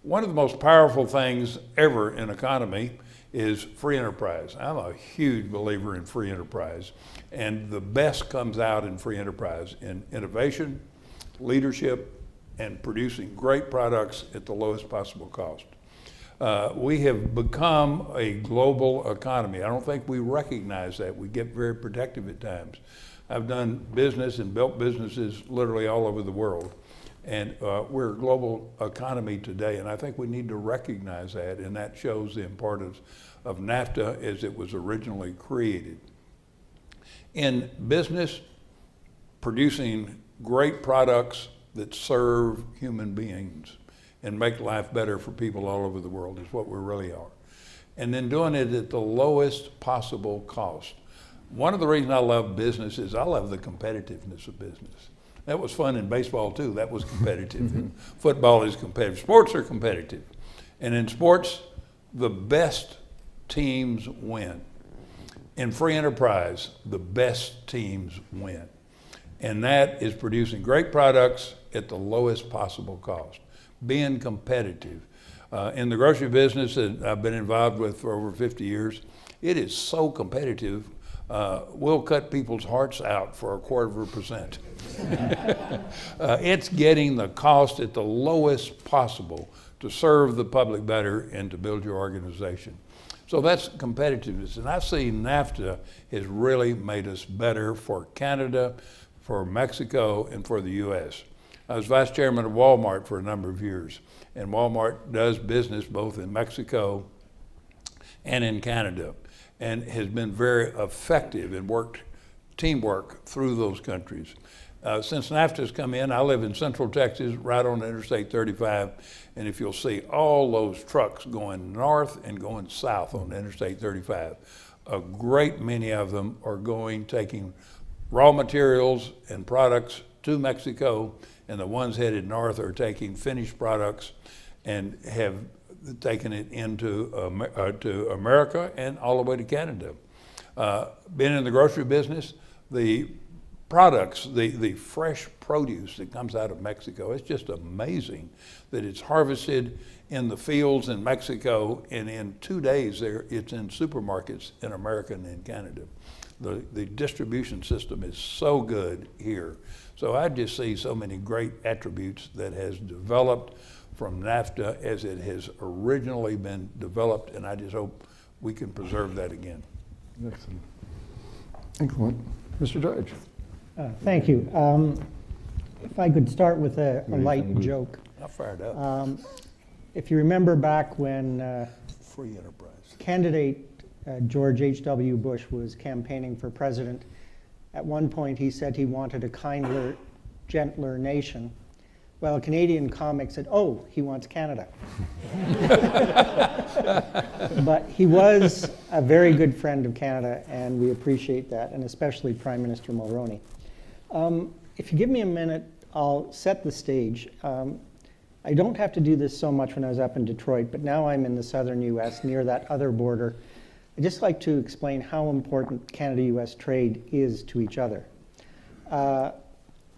One of the most powerful things ever in economy is free enterprise. I'm a huge believer in free enterprise, and the best comes out in free enterprise in innovation, leadership, and producing great products at the lowest possible cost. We have become a global economy. I don't think we recognize that. We get very protective at times. I've done business and built businesses literally all over the world. And we're a global economy today, and I think we need to recognize that, and that shows the importance of NAFTA as it was originally created. In business, producing great products that serve human beings and make life better for people all over the world is what we really are. And then doing it at the lowest possible cost. One of the reasons I love business is I love the competitiveness of business. That was fun in baseball too, that was competitive. And football is competitive, sports are competitive. And in sports, the best teams win. In free enterprise, the best teams win. And that is producing great products at the lowest possible cost, being competitive. In the grocery business that I've been involved with for over 50 years, it is so competitive, we'll cut people's hearts out for 0.25%. It's getting the cost at the lowest possible to serve the public better and to build your organization. So that's competitiveness. And I see NAFTA has really made us better for Canada, for Mexico, and for the U.S. I was vice chairman of Walmart for a number of years, and Walmart does business both in Mexico and in Canada, and has been very effective and worked teamwork through those countries. Since NAFTA's come in, I live in Central Texas, right on Interstate 35, and if you'll see all those trucks going north and going south on Interstate 35, a great many of them are taking raw materials and products to Mexico, and the ones headed north are taking finished products and have taken it into to America and all the way to Canada. Being in the grocery business, the products, the fresh produce that comes out of Mexico, it's just amazing that it's harvested in the fields in Mexico, and in 2 days it's in supermarkets in America and in Canada. The distribution system is so good here. So I just see so many great attributes that has developed from NAFTA as it has originally been developed, and I just hope we can preserve that again. Excellent. Excellent. Mr. George. Thank you. If I could start with a light joke. I'm fired up. If you remember back when Free enterprise. candidate George H.W. Bush was campaigning for president, at one point he said he wanted a kinder, gentler nation. Well, a Canadian comic said, oh, he wants Canada. But he was a very good friend of Canada, and we appreciate that, and especially Prime Minister Mulroney. If you give me a minute, I'll set the stage. I don't have to do this so much when I was up in Detroit, but now I'm in the southern US near that other border. I'd just like to explain how important Canada-US trade is to each other.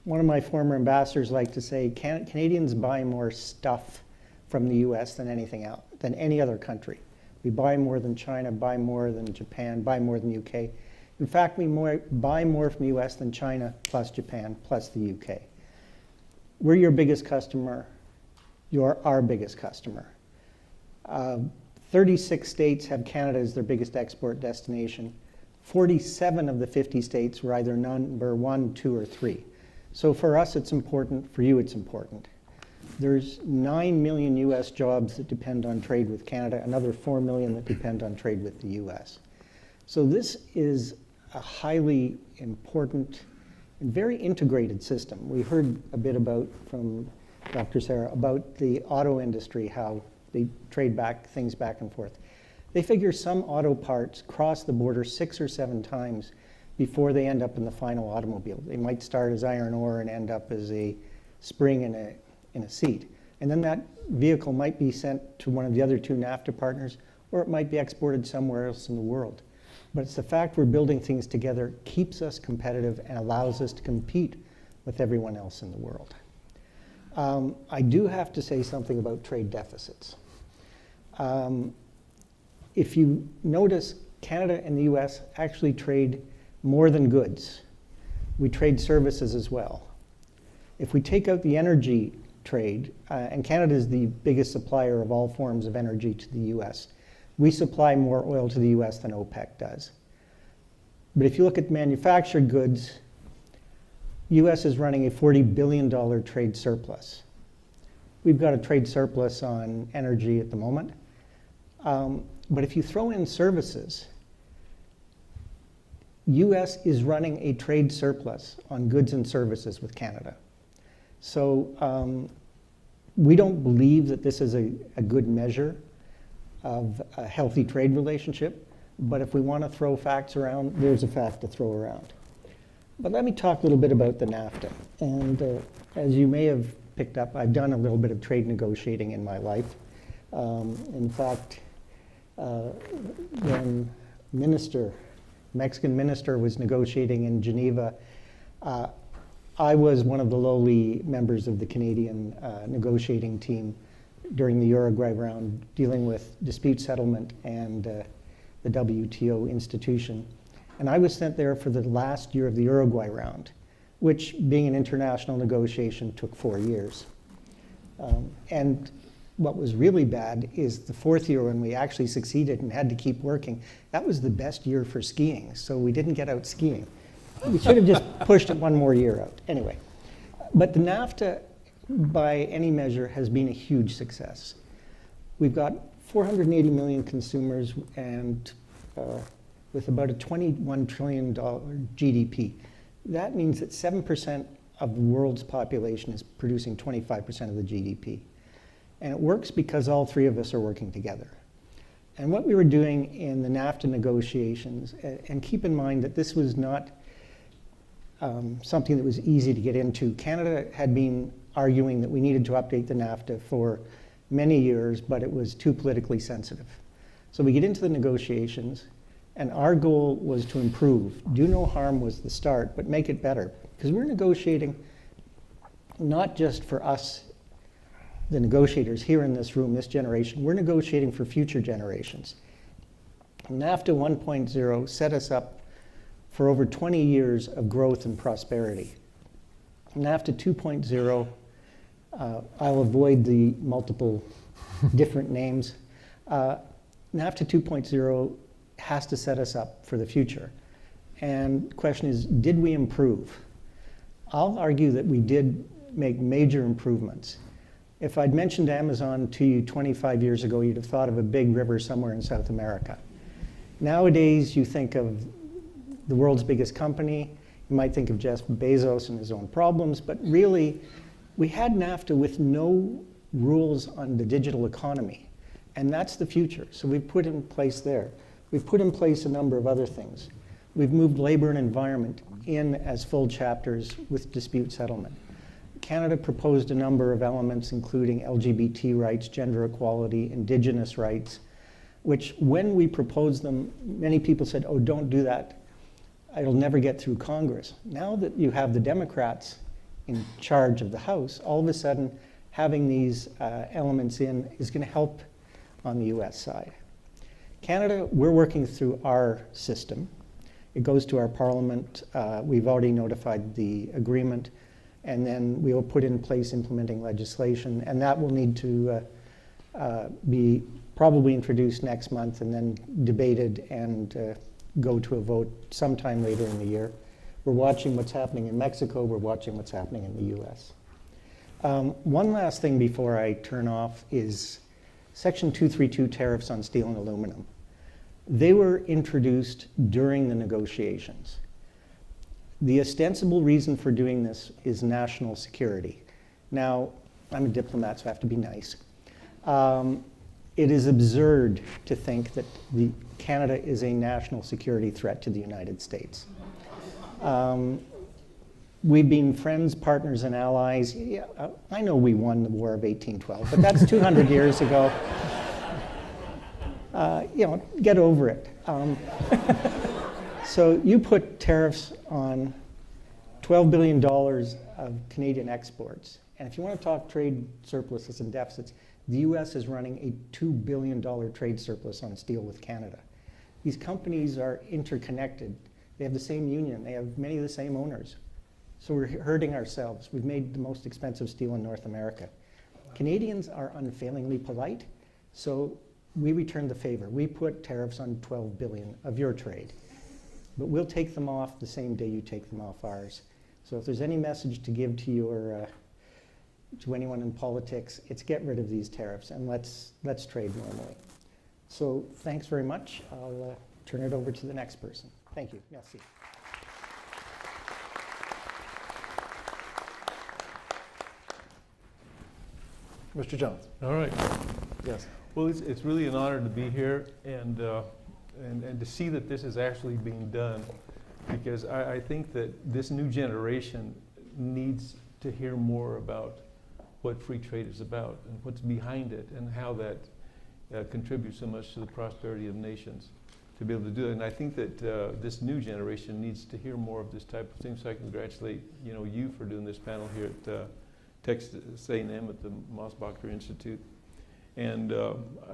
One of my former ambassadors liked to say, Canadians buy more stuff from the US than anything else, than any other country. We buy more than China, buy more than Japan, buy more than the UK. In fact, we buy more from the US than China, plus Japan, plus the UK. We're your biggest customer. You're our biggest customer. 36 states have Canada as their biggest export destination. 47 of the 50 states were either number 1, 2, or 3. So for us, it's important. For you, it's important. There's 9 million US jobs that depend on trade with Canada, another 4 million that depend on trade with the US. So this is a highly important and very integrated system. We heard a bit from Dr. Serra about the auto industry, how they trade things back and forth. They figure some auto parts cross the border 6 or 7 times before they end up in the final automobile. They might start as iron ore and end up as a spring in a seat. And then that vehicle might be sent to one of the other 2 NAFTA partners, or it might be exported somewhere else in the world. But it's the fact we're building things together keeps us competitive and allows us to compete with everyone else in the world. I do have to say something about trade deficits. If you notice, Canada and the US actually trade more than goods. We trade services as well. If we take out the energy trade, and Canada is the biggest supplier of all forms of energy to the US, we supply more oil to the US than OPEC does. But if you look at manufactured goods, US is running a $40 billion trade surplus. We've got a trade surplus on energy at the moment. But if you throw in services, US is running a trade surplus on goods and services with Canada. So we don't believe that this is a good measure of a healthy trade relationship, but if we want to throw facts around, there's a fact to throw around. But let me talk a little bit about the NAFTA. And as you may have picked up, I've done a little bit of trade negotiating in my life. In fact, when Mexican minister was negotiating in Geneva, I was one of the lowly members of the Canadian negotiating team during the Uruguay round, dealing with dispute settlement and the WTO institution. And I was sent there for the last year of the Uruguay round, which, being an international negotiation, took 4 years. And what was really bad is the 4th year, when we actually succeeded and had to keep working, that was the best year for skiing, so we didn't get out skiing. We should have just pushed it 1 more year out. Anyway, but the NAFTA, by any measure, has been a huge success. We've got 480 million consumers and with about a $21 trillion GDP. That means that 7% of the world's population is producing 25% of the GDP. And it works because all 3 of us are working together. And what we were doing in the NAFTA negotiations, and keep in mind that this was not something that was easy to get into. Canada had been arguing that we needed to update the NAFTA for many years, but it was too politically sensitive. So we get into the negotiations, and our goal was to improve. Do no harm was the start, but make it better. Because we're negotiating not just for us, the negotiators here in this room, this generation, we're negotiating for future generations. NAFTA 1.0 set us up for over 20 years of growth and prosperity. NAFTA 2.0, I'll avoid the multiple different names. NAFTA 2.0 has to set us up for the future. And the question is, did we improve? I'll argue that we did make major improvements. If I'd mentioned Amazon to you 25 years ago, you'd have thought of a big river somewhere in South America. Nowadays, you think of the world's biggest company. You might think of Jeff Bezos and his own problems, but really, We had NAFTA with no rules on the digital economy, and that's the future. So we've put in place there. We've put in place a number of other things. We've moved labor and environment in as full chapters with dispute settlement. Canada proposed a number of elements, including LGBT rights, gender equality, Indigenous rights, which when we proposed them, many people said, oh, don't do that. It'll never get through Congress. Now that you have the Democrats in charge of the House, all of a sudden having these elements in is going to help on the US side. Canada, we're working through our system. It goes to our Parliament. We've already notified the agreement, and then we will put in place implementing legislation, and that will need to be probably introduced next month and then debated and go to a vote sometime later in the year. We're watching what's happening in Mexico. We're watching what's happening in the US. One last thing before I turn off is Section 232 tariffs on steel and aluminum. They were introduced during the negotiations. The ostensible reason for doing this is national security. Now, I'm a diplomat, so I have to be nice. It is absurd to think that Canada is a national security threat to the United States. We've been friends, partners, and allies. Yeah, I know we won the War of 1812, but that's 200 years ago. Get over it. So you put tariffs on $12 billion of Canadian exports. And if you want to talk trade surpluses and deficits, the US is running a $2 billion trade surplus on steel with Canada. These companies are interconnected. They have the same union. They have many of the same owners. So we're hurting ourselves. We've made the most expensive steel in North America. Canadians are unfailingly polite, so we return the favor. We put tariffs on $12 billion of your trade, but we'll take them off the same day you take them off ours. So if there's any message to give to to anyone in politics, it's get rid of these tariffs and let's trade normally. So thanks very much. I'll turn it over to the next person. Thank you. Merci. Mr. Jones. All right. Yes. Well, it's really an honor to be here and to see that this is actually being done, because I think that this new generation needs to hear more about what free trade is about and what's behind it and how that contributes so much to the prosperity of nations to be able to do it. And I think that this new generation needs to hear more of this type of thing. So I congratulate you for doing this panel here at Texas A&M at the Mosbacher Institute. And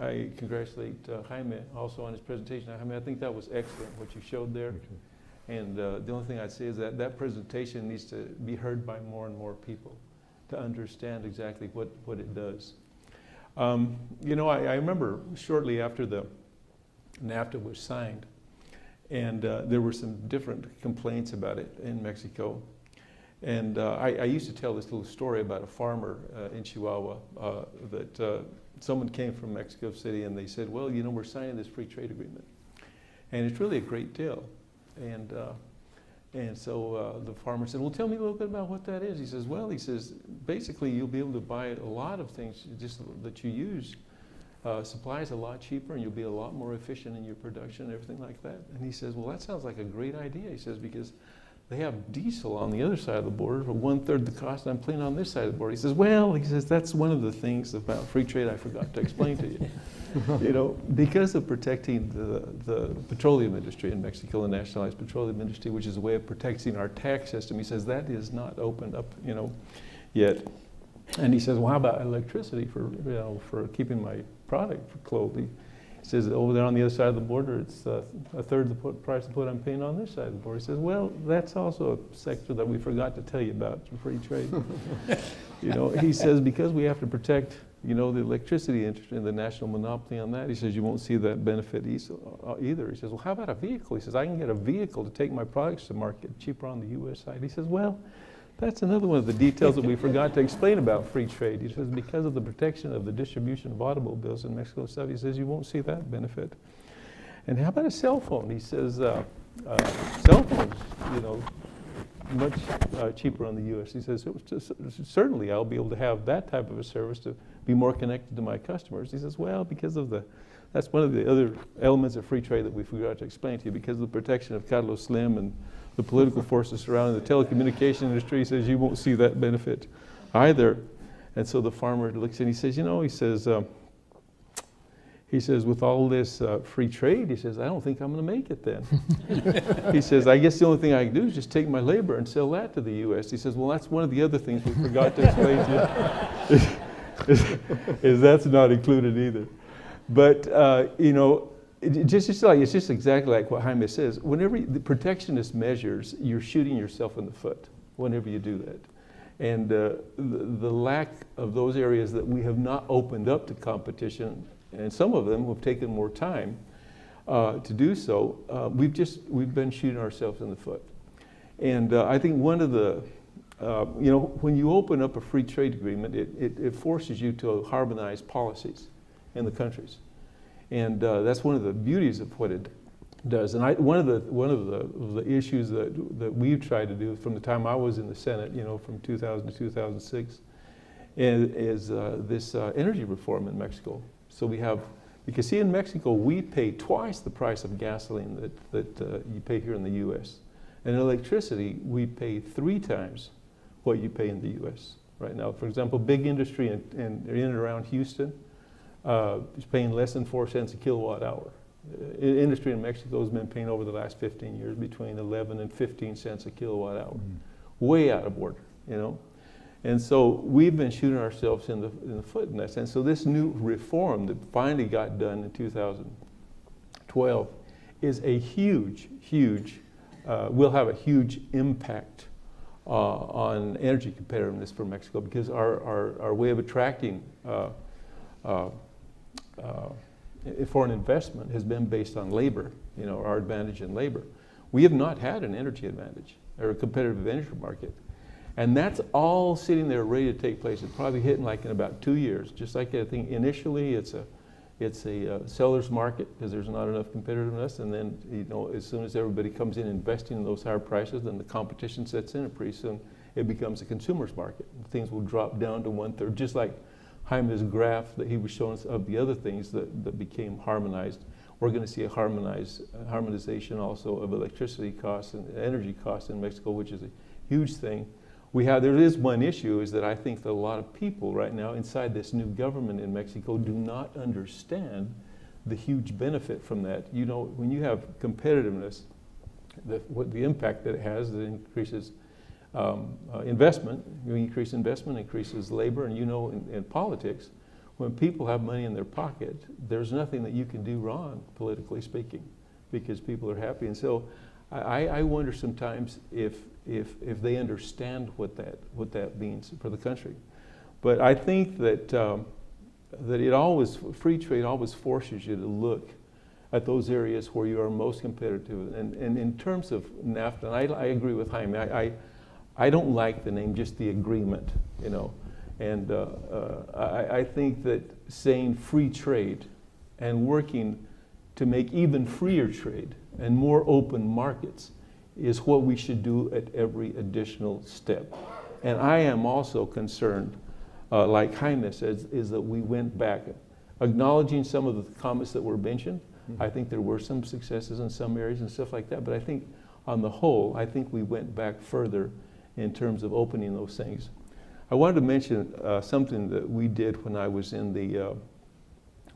I congratulate Jaime also on his presentation. Jaime, I think that was excellent, what you showed there. And the only thing I'd say is that that presentation needs to be heard by more and more people to understand exactly what it does. I remember shortly after the NAFTA was signed, and there were some different complaints about it in Mexico. And I used to tell this little story about a farmer in Chihuahua that someone came from Mexico City and they said, well, we're signing this free trade agreement. And it's really a great deal. And so the farmer said, well, tell me a little bit about what that is. He says, well, basically you'll be able to buy a lot of things just that you use. Supplies a lot cheaper and you'll be a lot more efficient in your production and everything like that. And he says, well, that sounds like a great idea. He says, because they have diesel on the other side of the border for 1/3 the cost I'm paying on this side of the border. He says, that's one of the things about free trade I forgot to explain to you. Because of protecting the petroleum industry in Mexico, the nationalized petroleum industry, which is a way of protecting our tax system. He says that is not opened up, yet. And he says, well, how about electricity for keeping my product for clothing? He says, over there on the other side of the border, it's 1/3 the price of what I'm paying on this side of the border. He says, well, that's also a sector that we forgot to tell you about, free trade. He says, because we have to protect, the electricity industry and the national monopoly on that. He says, you won't see that benefit either. He says, well, how about a vehicle? He says, I can get a vehicle to take my products to market cheaper on the U.S. side. He says, well, that's another one of the details that we forgot to explain about free trade. He says, because of the protection of the distribution of automobiles in Mexico and stuff, he says, you won't see that benefit. And how about a cell phone? He says, cell phones, much cheaper on the U.S. He says, certainly I'll be able to have that type of a service to be more connected to my customers. He says, well, because of that's one of the other elements of free trade that we forgot to explain to you, because of the protection of Carlos Slim and the political forces surrounding the telecommunication industry. He says, you won't see that benefit either. And so the farmer looks and he says, he says, with all this free trade, he says, I don't think I'm going to make it then. He says, I guess the only thing I can do is just take my labor and sell that to the U.S. He says, well, that's one of the other things we forgot to explain to you, is that's not included either. But, it's just exactly like what Jaime says. Whenever the protectionist measures, you're shooting yourself in the foot whenever you do that. And the lack of those areas that we have not opened up to competition, and some of them have taken more time to do so, we've been shooting ourselves in the foot. And I think one of the, when you open up a free trade agreement, it forces you to harmonize policies in the countries. And that's one of the beauties of what it does. And one of the issues that we've tried to do from the time I was in the Senate, from 2000 to 2006, is this energy reform in Mexico. So because see, in Mexico, we pay twice the price of gasoline that you pay here in the U.S. And in electricity, we pay 3 times what you pay in the U.S. right now. For example, big industry in and around Houston is paying less than 4 cents a kilowatt hour. Industry in Mexico has been paying over the last 15 years between 11 and 15 cents a kilowatt hour. Way out of order, And so we've been shooting ourselves in the foot in that sense. So this new reform that finally got done in 2012 is a huge, will have a huge impact on energy competitiveness for Mexico, because our way of attracting foreign investment has been based on labor, our advantage in labor. We have not had an energy advantage or a competitive energy market. And that's all sitting there ready to take place. It's probably hitting like in about 2 years. Just like I think initially it's a seller's market because there's not enough competitiveness. And then, as soon as everybody comes in investing in those higher prices, then the competition sets in, and pretty soon it becomes a consumer's market. Things will drop down to 1/3, just like Jaime's graph that he was showing us of the other things that became harmonized. We're going to see a harmonization also of electricity costs and energy costs in Mexico, which is a huge thing. There is one issue, is that I think that a lot of people right now inside this new government in Mexico do not understand the huge benefit from that. When you have competitiveness, the impact that it has, that increases investment. You increase investment, increases labor, and in politics, when people have money in their pocket, there's nothing that you can do wrong, politically speaking, because people are happy. And so I wonder sometimes if they understand what that means for the country. But I think that free trade always forces you to look at those areas where you are most competitive. And in terms of NAFTA, and I agree with Jaime, I don't like the name, just the agreement, And I think that saying free trade and working to make even freer trade and more open markets is what we should do at every additional step. And I am also concerned, like Jaime says, is that we went back, acknowledging some of the comments that were mentioned. I think there were some successes in some areas and stuff like that, but I think on the whole, I think we went back further in terms of opening those things. I wanted to mention something that we did when I was in the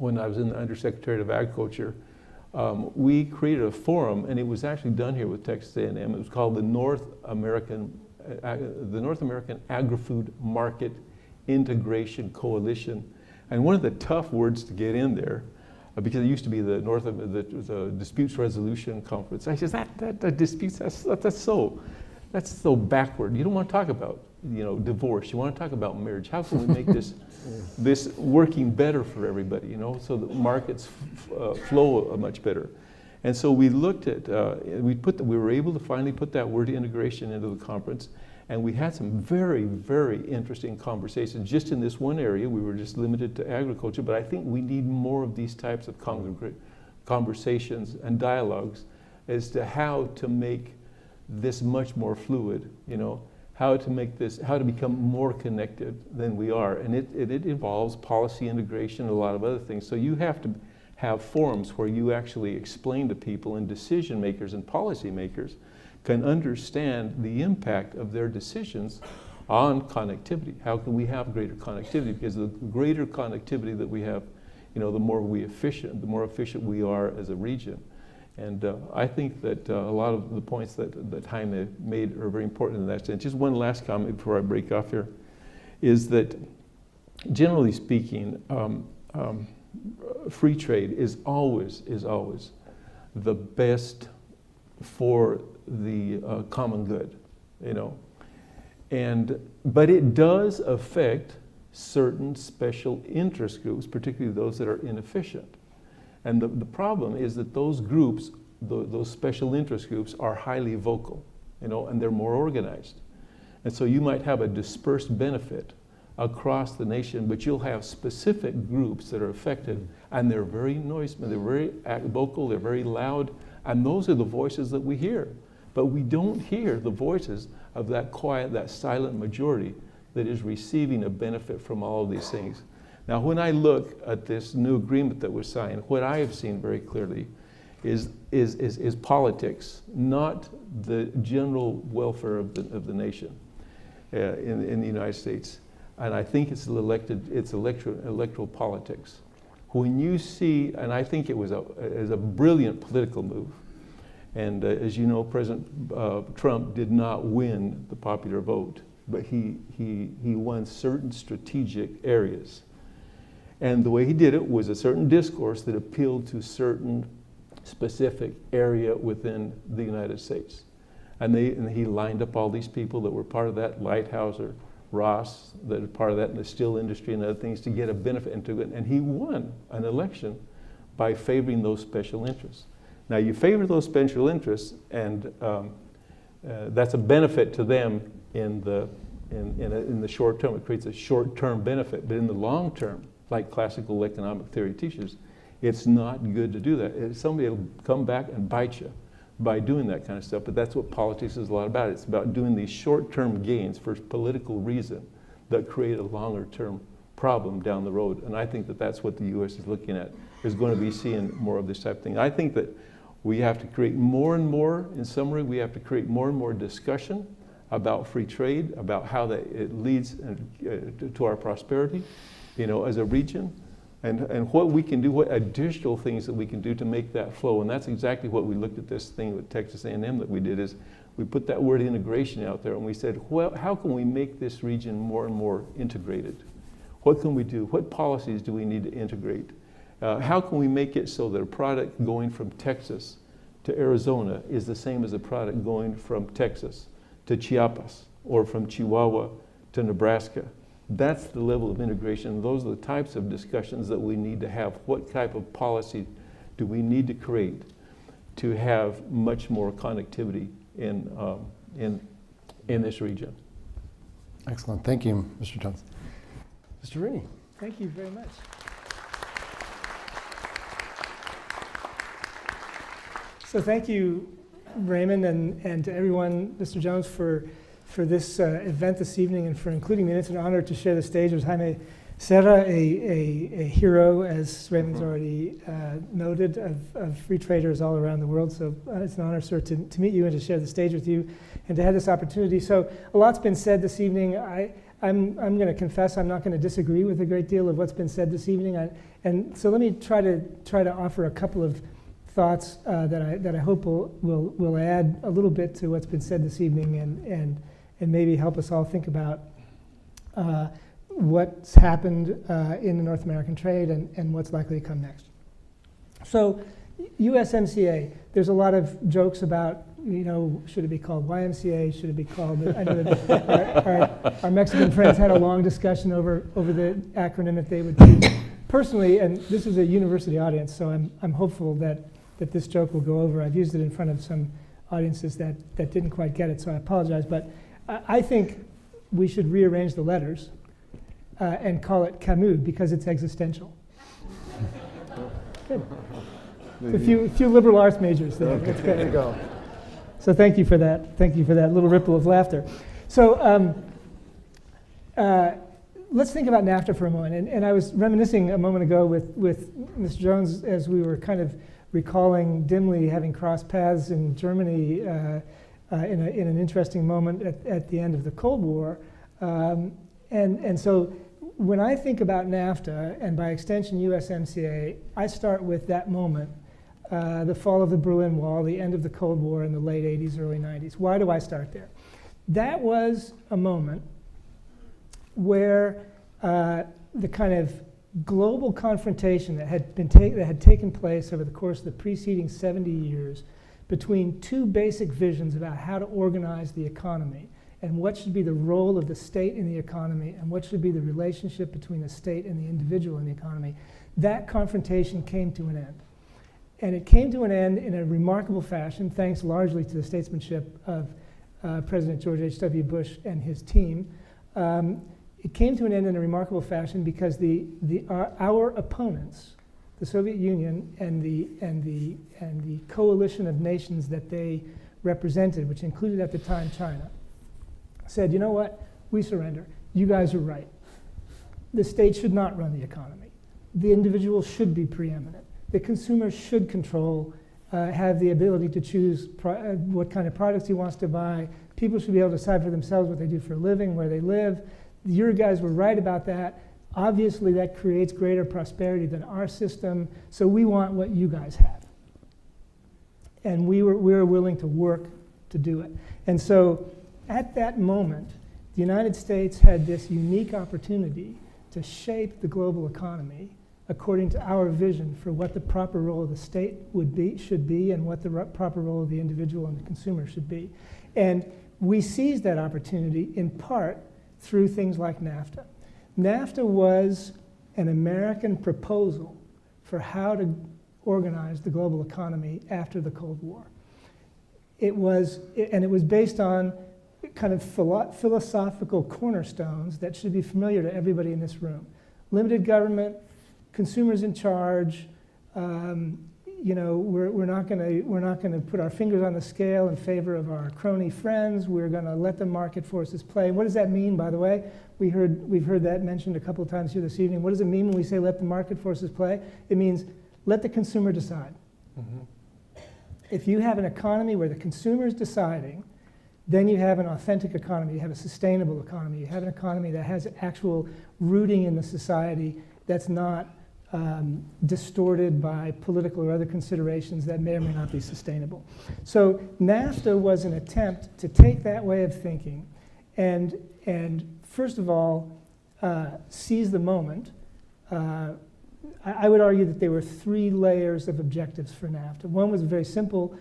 Undersecretary of Agriculture. We created a forum, and it was actually done here with Texas A&M. It was called the North American Agri-Food Market Integration Coalition. And one of the tough words to get in there, because it used to be the Disputes Resolution Conference. I said, that disputes, that's so backward. You don't want to talk about divorce. You want to talk about marriage. How can we make this working better for everybody, so the markets flow much better. And so we looked at, we were able to finally put that word integration into the conference, and we had some very, very interesting conversations. Just in this one area, we were just limited to agriculture, but I think we need more of these types of conversations and dialogues as to how to make this much more fluid, you know, how to make this, how to become more connected than we are. And it involves policy integration and a lot of other things. So you have to have forums where you actually explain to people, and decision makers and policy makers can understand the impact of their decisions on connectivity. How can we have greater connectivity? Because the greater connectivity that we have, you know, the more efficient we are as a region. And I think that a lot of the points that Jaime made are very important in that sense. Just one last comment before I break off here, is that generally speaking, free trade is always the best for the common good, you know. But it does affect certain special interest groups, particularly those that are inefficient. And the problem is that those groups, those special interest groups, are highly vocal, you know, and they're more organized. And so you might have a dispersed benefit across the nation, but you'll have specific groups that are affected, and they're very noisy, they're very vocal, they're very loud, and those are the voices that we hear. But we don't hear the voices of that quiet, that silent majority that is receiving a benefit from all of these things. Now, when I look at this new agreement that was signed, what I have seen very clearly is politics, not the general welfare of the nation in the United States. And I think it's electoral politics. When you see, and I think it was a brilliant political move. And as you know, President Trump did not win the popular vote, but he won certain strategic areas. And the way he did it was a certain discourse that appealed to certain specific area within the United States. And he lined up all these people that were part of that, Lighthouser, Ross, that are part of that in the steel industry and other things, to get a benefit into it. And he won an election by favoring those special interests. Now, you favor those special interests, and that's a benefit to them in the short term. It creates a short-term benefit. But in the long term, like classical economic theory teaches, it's not good to do that. Somebody will come back and bite you by doing that kind of stuff. But that's what politics is a lot about. It's about doing these short-term gains for political reason that create a longer-term problem down the road. And I think that that's what the U.S. is looking at, is going to be seeing more of this type of thing. I think that we have to create more and more, in summary, we have to create more and more discussion about free trade, about how that it leads to our prosperity, you know, as a region, and what we can do, what additional things that we can do to make that flow. And that's exactly what we looked at this thing with Texas A&M that we did, is we put that word integration out there, and we said, well, how can we make this region more and more integrated? What can we do? What policies do we need to integrate? How can we make it so that a product going from Texas to Arizona is the same as a product going from Texas to Chiapas, or from Chihuahua to Nebraska? That's the level of integration. Those are the types of discussions that we need to have. What type of policy do we need to create to have much more connectivity in this region? Excellent. Thank you, Mr. Jones. Mr. Rooney. Thank you very much. So thank you, Raymond, and to everyone, Mr. Jones, for this event this evening and for including me. It's an honor to share the stage with Jaime Serra, a hero, as Raymond's already noted, of free traders all around the world. So it's an honor, sir, to meet you and to share the stage with you and to have this opportunity. So a lot's been said this evening. I'm going to confess I'm not going to disagree with a great deal of what's been said this evening. And so let me try to offer a couple of thoughts that I hope will add a little bit to what's been said this evening and maybe help us all think about what's happened in the North American trade and what's likely to come next. So USMCA, there's a lot of jokes about, you know, should it be called YMCA, should it be called, I know that our Mexican friends had a long discussion over the acronym that they would choose. Personally, and this is a university audience, so I'm hopeful that this joke will go over. I've used it in front of some audiences that didn't quite get it, so I apologize. But I think we should rearrange the letters and call it Camus, because it's existential. Good. A few liberal arts majors there. Okay, there you go. So thank you for that. Thank you for that little ripple of laughter. So let's think about NAFTA for a moment. And I was reminiscing a moment ago with Mr. Jones as we were kind of recalling dimly having crossed paths in Germany in an interesting moment at the end of the Cold War. And so when I think about NAFTA, and by extension USMCA, I start with that moment, the fall of the Berlin Wall, the end of the Cold War in the late 80s, early 90s. Why do I start there? That was a moment where the kind of global confrontation that had taken place over the course of the preceding 70 years between two basic visions about how to organize the economy and what should be the role of the state in the economy and what should be the relationship between the state and the individual in the economy, that confrontation came to an end. And it came to an end in a remarkable fashion, thanks largely to the statesmanship of President George H.W. Bush and his team. It came to an end in a remarkable fashion because our opponents, the Soviet Union and the coalition of nations that they represented, which included at the time China, said, you know what, we surrender. You guys are right. The state should not run the economy. The individual should be preeminent. The consumer should control, have the ability to choose what kind of products he wants to buy. People should be able to decide for themselves what they do for a living, where they live. Your guys were right about that. Obviously, that creates greater prosperity than our system, so we want what you guys have. And we were willing to work to do it. And so at that moment, the United States had this unique opportunity to shape the global economy according to our vision for what the proper role of the state should be and what the proper role of the individual and the consumer should be. And we seized that opportunity in part through things like NAFTA. NAFTA was an American proposal for how to organize the global economy after the Cold War. It was based on kind of philosophical cornerstones that should be familiar to everybody in this room. Limited government, consumers in charge. We're not going to put our fingers on the scale in favor of our crony friends. We're going to let the market forces play. What does that mean, by the way? We've heard that mentioned a couple of times here this evening. What does it mean when we say let the market forces play? It means let the consumer decide. Mm-hmm. If you have an economy where the consumer is deciding, then you have an authentic economy. You have a sustainable economy. You have an economy that has actual rooting in the society that's not distorted by political or other considerations that may or may not be sustainable. So NAFTA was an attempt to take that way of thinking and first of all, seize the moment. I would argue that there were three layers of objectives for NAFTA. One was a very simple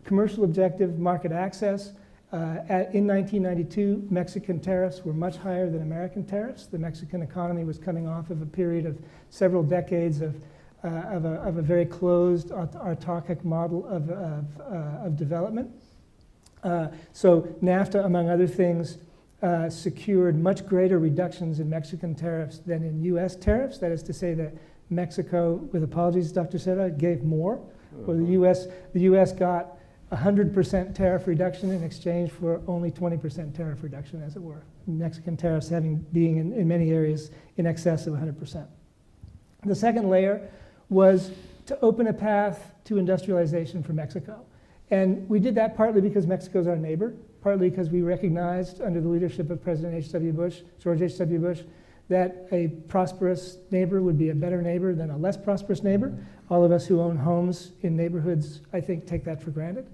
commercial objective, market access. In 1992, Mexican tariffs were much higher than American tariffs. The Mexican economy was coming off of a period of several decades of a very closed, autarkic model of development. So NAFTA, among other things, secured much greater reductions in Mexican tariffs than in U.S. tariffs. That is to say that Mexico, with apologies, Dr. Serra, gave more. Well, the U.S. got 100% tariff reduction in exchange for only 20% tariff reduction, as it were. Mexican tariffs being in many areas in excess of 100%. The second layer was to open a path to industrialization for Mexico. And we did that partly because Mexico is our neighbor, partly because we recognized under the leadership of President George H.W. Bush, that a prosperous neighbor would be a better neighbor than a less prosperous neighbor. All of us who own homes in neighborhoods, I think, take that for granted.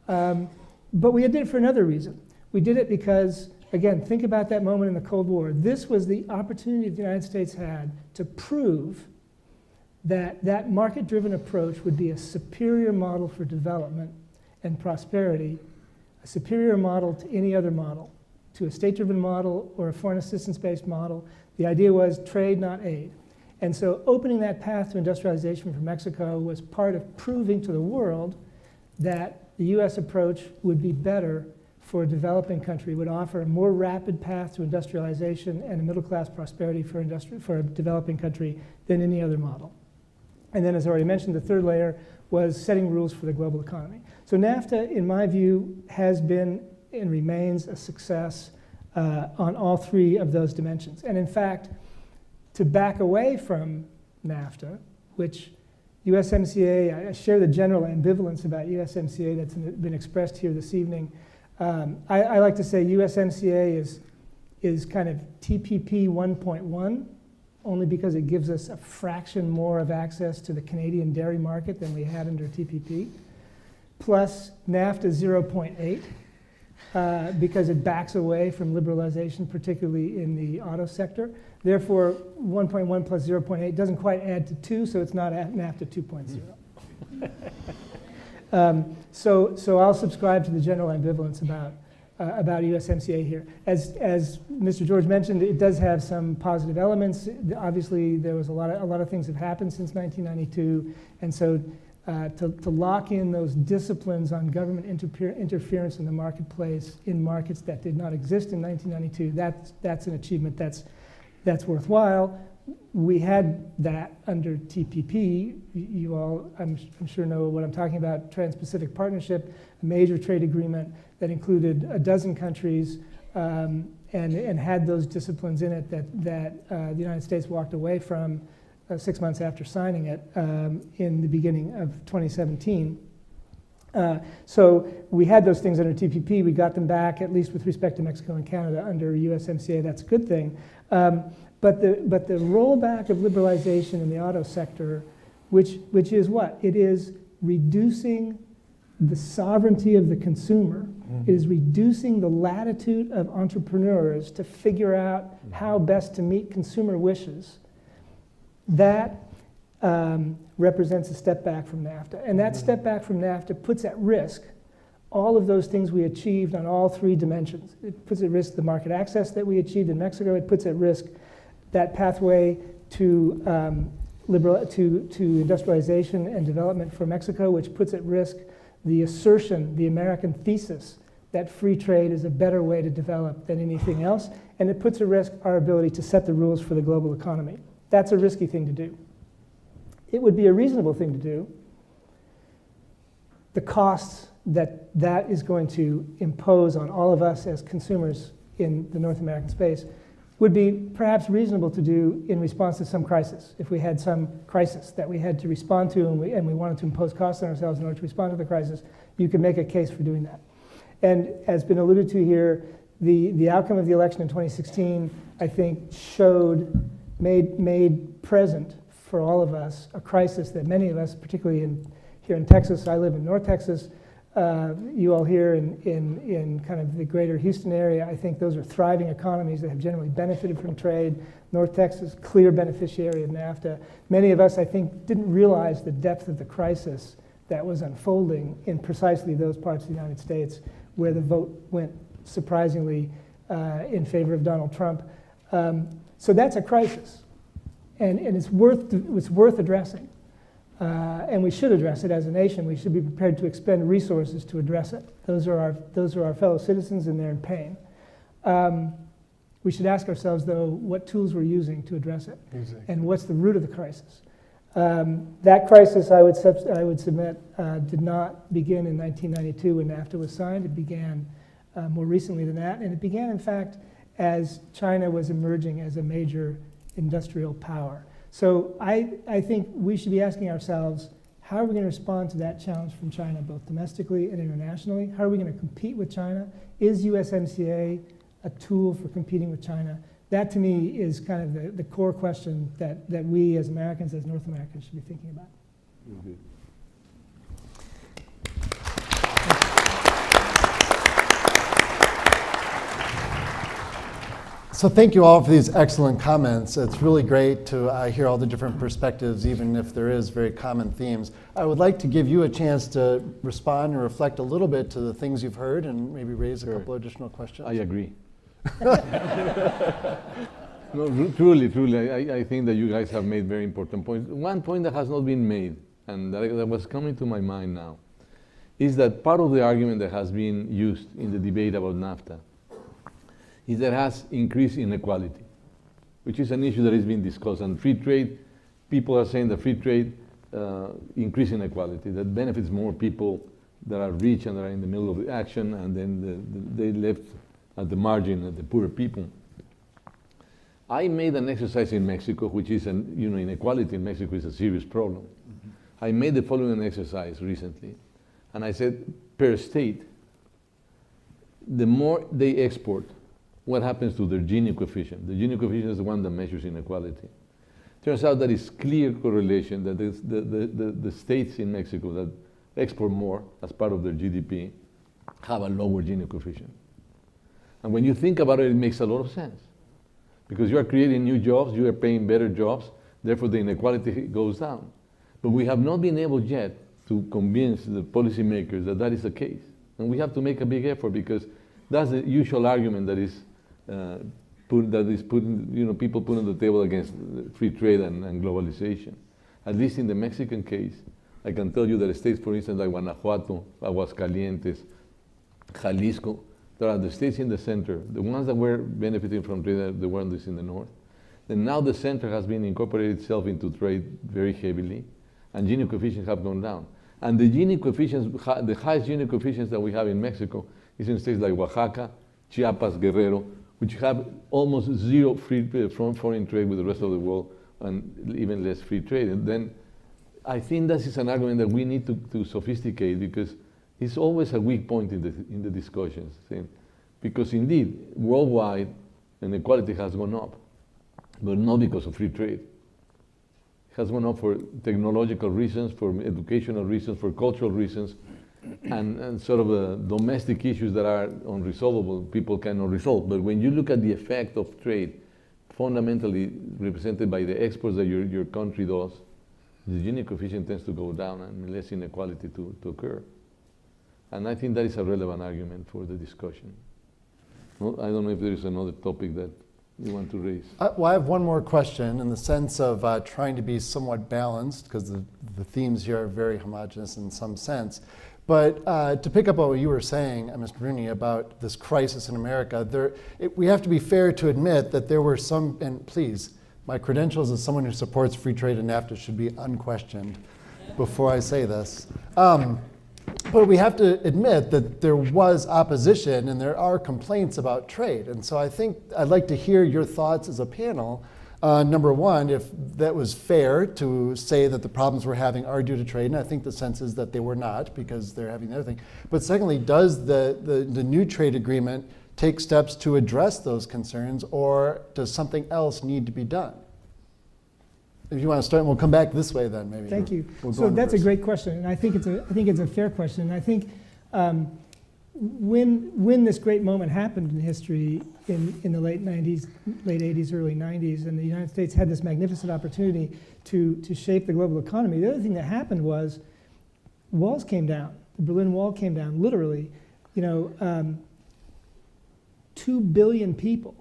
But we did it for another reason. We did it because, again, think about that moment in the Cold War. This was the opportunity the United States had to prove that that market-driven approach would be a superior model for development and prosperity, a superior model to any other model, to a state-driven model or a foreign assistance-based model. The idea was trade, not aid. And so opening that path to industrialization for Mexico was part of proving to the world that the U.S. approach would be better for a developing country, would offer a more rapid path to industrialization and a middle-class prosperity for a developing country than any other model. And then, as I already mentioned, the third layer was setting rules for the global economy. So NAFTA, in my view, has been and remains a success on all three of those dimensions. And in fact, to back away from NAFTA, which USMCA, I share the general ambivalence about USMCA that's been expressed here this evening. I like to say USMCA is kind of TPP 1.1, only because it gives us a fraction more of access to the Canadian dairy market than we had under TPP, plus NAFTA 0.8, because it backs away from liberalization, particularly in the auto sector. Therefore, 1.1 plus 0.8 doesn't quite add to 2, so it's not at NAFTA 2.0. So I'll subscribe to the general ambivalence about USMCA here. As Mr. George mentioned, it does have some positive elements. Obviously, there was a lot of things have happened since 1992, and so to lock in those disciplines on government interference in the marketplace in markets that did not exist in 1992, that's an achievement that's worthwhile. We had that under TPP. You all, I'm sure, know what I'm talking about, Trans-Pacific Partnership, a major trade agreement that included a dozen countries and had those disciplines in it that the United States walked away from 6 months after signing it in the beginning of 2017. So we had those things under TPP. We got them back, at least with respect to Mexico and Canada, under USMCA. That's a good thing. But the rollback of liberalization in the auto sector, which is what? It is reducing the sovereignty of the consumer. It is reducing the latitude of entrepreneurs to figure out how best to meet consumer wishes. That represents a step back from NAFTA. And that step back from NAFTA puts at risk all of those things we achieved on all three dimensions. It puts at risk the market access that we achieved in Mexico. It puts at risk that pathway to industrialization and development for Mexico, which puts at risk the assertion, the American thesis, that free trade is a better way to develop than anything else. And it puts at risk our ability to set the rules for the global economy. That's a risky thing to do. It would be a reasonable thing to do. The costs that is going to impose on all of us as consumers in the North American space would be perhaps reasonable to do in response to some crisis. If we had some crisis that we had to respond to and we wanted to impose costs on ourselves in order to respond to the crisis, you could make a case for doing that. And as been alluded to here, the outcome of the election in 2016, I think, made present for all of us a crisis that many of us, particularly here in Texas, I live in North Texas, you all here in kind of the greater Houston area, I think those are thriving economies that have generally benefited from trade. North Texas, clear beneficiary of NAFTA. Many of us, I think, didn't realize the depth of the crisis that was unfolding in precisely those parts of the United States where the vote went surprisingly in favor of Donald Trump. So that's a crisis, and it's worth addressing. And we should address it as a nation. We should be prepared to expend resources to address it. Those are our fellow citizens, and they're in pain. We should ask ourselves, though, what tools we're using to address it, and what's the root of the crisis. That crisis, I would submit, did not begin in 1992 when NAFTA was signed. It began more recently than that, and it began, in fact, as China was emerging as a major industrial power. So I think we should be asking ourselves, how are we going to respond to that challenge from China, both domestically and internationally? How are we going to compete with China? Is USMCA a tool for competing with China? That, to me, is kind of the core question that we as Americans, as North Americans, should be thinking about. Okay. So thank you all for these excellent comments. It's really great to hear all the different perspectives, even if there is very common themes. I would like to give you a chance to respond and reflect a little bit to the things you've heard and maybe raise a couple additional questions. I agree. No, truly, I think that you guys have made very important points. One point that has not been made, and that was coming to my mind now, is that part of the argument that has been used in the debate about NAFTA is that it has increased inequality, which is an issue that is being discussed. And free trade, people are saying that free trade increase inequality, that benefits more people that are rich and are in the middle of the action, and then they left at the margin, at the poorer people. I made an exercise in Mexico, which is, inequality in Mexico is a serious problem. Mm-hmm. I made the following exercise recently, and I said, per state, the more they export, what happens to their Gini coefficient? The Gini coefficient is the one that measures inequality. Turns out that it's clear correlation that the states in Mexico that export more as part of their GDP have a lower Gini coefficient. And when you think about it, it makes a lot of sense. Because you are creating new jobs, you are paying better jobs, therefore the inequality goes down. But we have not been able yet to convince the policymakers that that is the case. And we have to make a big effort, because that's the usual argument that is people put on the table against free trade and globalization. At least in the Mexican case, I can tell you that states, for instance, like Guanajuato, Aguascalientes, Jalisco, there are the states in the center, the ones that were benefiting from trade, the ones in the north. And now the center has been incorporated itself into trade very heavily, and Gini coefficients have gone down. And the Gini coefficients, the highest Gini coefficients that we have in Mexico is in states like Oaxaca, Chiapas, Guerrero, which have almost zero foreign trade with the rest of the world, and even less free trade. And then I think that is an argument that we need to sophisticate, because it's always a weak point in the discussions. Because indeed, worldwide, inequality has gone up, but not because of free trade. It has gone up for technological reasons, for educational reasons, for cultural reasons, and sort of domestic issues that are unresolvable, people cannot resolve. But when you look at the effect of trade, fundamentally represented by the exports that your country does, the Gini coefficient tends to go down and less inequality to occur. And I think that is a relevant argument for the discussion. Well, I don't know if there is another topic that you want to raise. Well, I have one more question in the sense of trying to be somewhat balanced, because the themes here are very homogeneous in some sense. But to pick up on what you were saying, Mr. Rooney, about this crisis in America, we have to be fair to admit that there were some, and please, my credentials as someone who supports free trade and NAFTA should be unquestioned before I say this. But we have to admit that there was opposition and there are complaints about trade. And so I think I'd like to hear your thoughts as a panel. Number one, if that was fair to say that the problems we're having are due to trade, and I think the sense is that they were not, because they're having the other thing. But secondly, does the new trade agreement take steps to address those concerns, or does something else need to be done? If you want to start, we'll come back this way then, maybe. Thank you. We'll So that's a great question, and I think it's a fair question. And I think when this great moment happened in history in the late 90s, late 80s, early 90s, and the United States had this magnificent opportunity to shape the global economy, the other thing that happened was walls came down. The Berlin Wall came down, literally. 2 billion people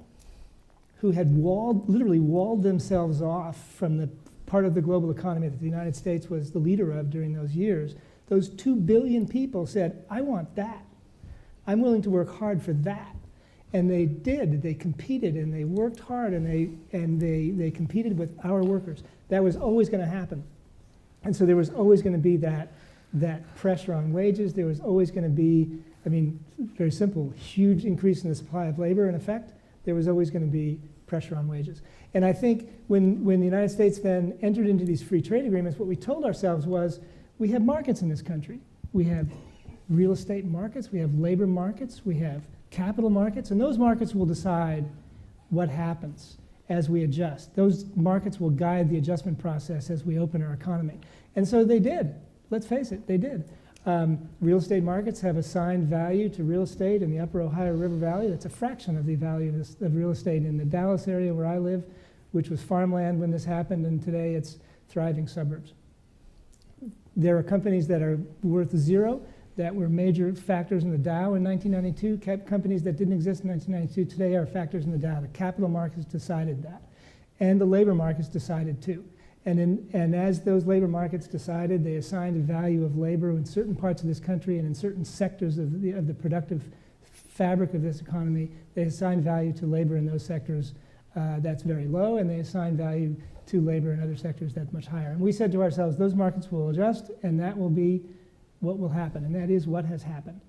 who had literally walled themselves off from the part of the global economy that the United States was the leader of during those years. Those 2 billion people said, I want that. I'm willing to work hard for that. And they did. They competed and they worked hard and they competed with our workers. That was always going to happen. And so there was always going to be that pressure on wages. There was always going to be, very simple, huge increase in the supply of labor in effect. There was always going to be pressure on wages. And I think when the United States then entered into these free trade agreements, what we told ourselves was, we have markets in this country. We have real estate markets, we have labor markets, we have capital markets, and those markets will decide what happens as we adjust. Those markets will guide the adjustment process as we open our economy. And so they did. Let's face it, they did. Real estate markets have assigned value to real estate in the upper Ohio River Valley. That's a fraction of the value of real estate in the Dallas area where I live, which was farmland when this happened, and today it's thriving suburbs. There are companies that are worth zero that were major factors in the Dow in 1992. Companies that didn't exist in 1992 today are factors in the Dow. The capital markets decided that. And the labor markets decided too. And as those labor markets decided, they assigned a value of labor in certain parts of this country and in certain sectors of the productive fabric of this economy. They assigned value to labor in those sectors that's very low, and they assign value to labor in other sectors that's much higher. And we said to ourselves, those markets will adjust, and that will be what will happen, and that is what has happened.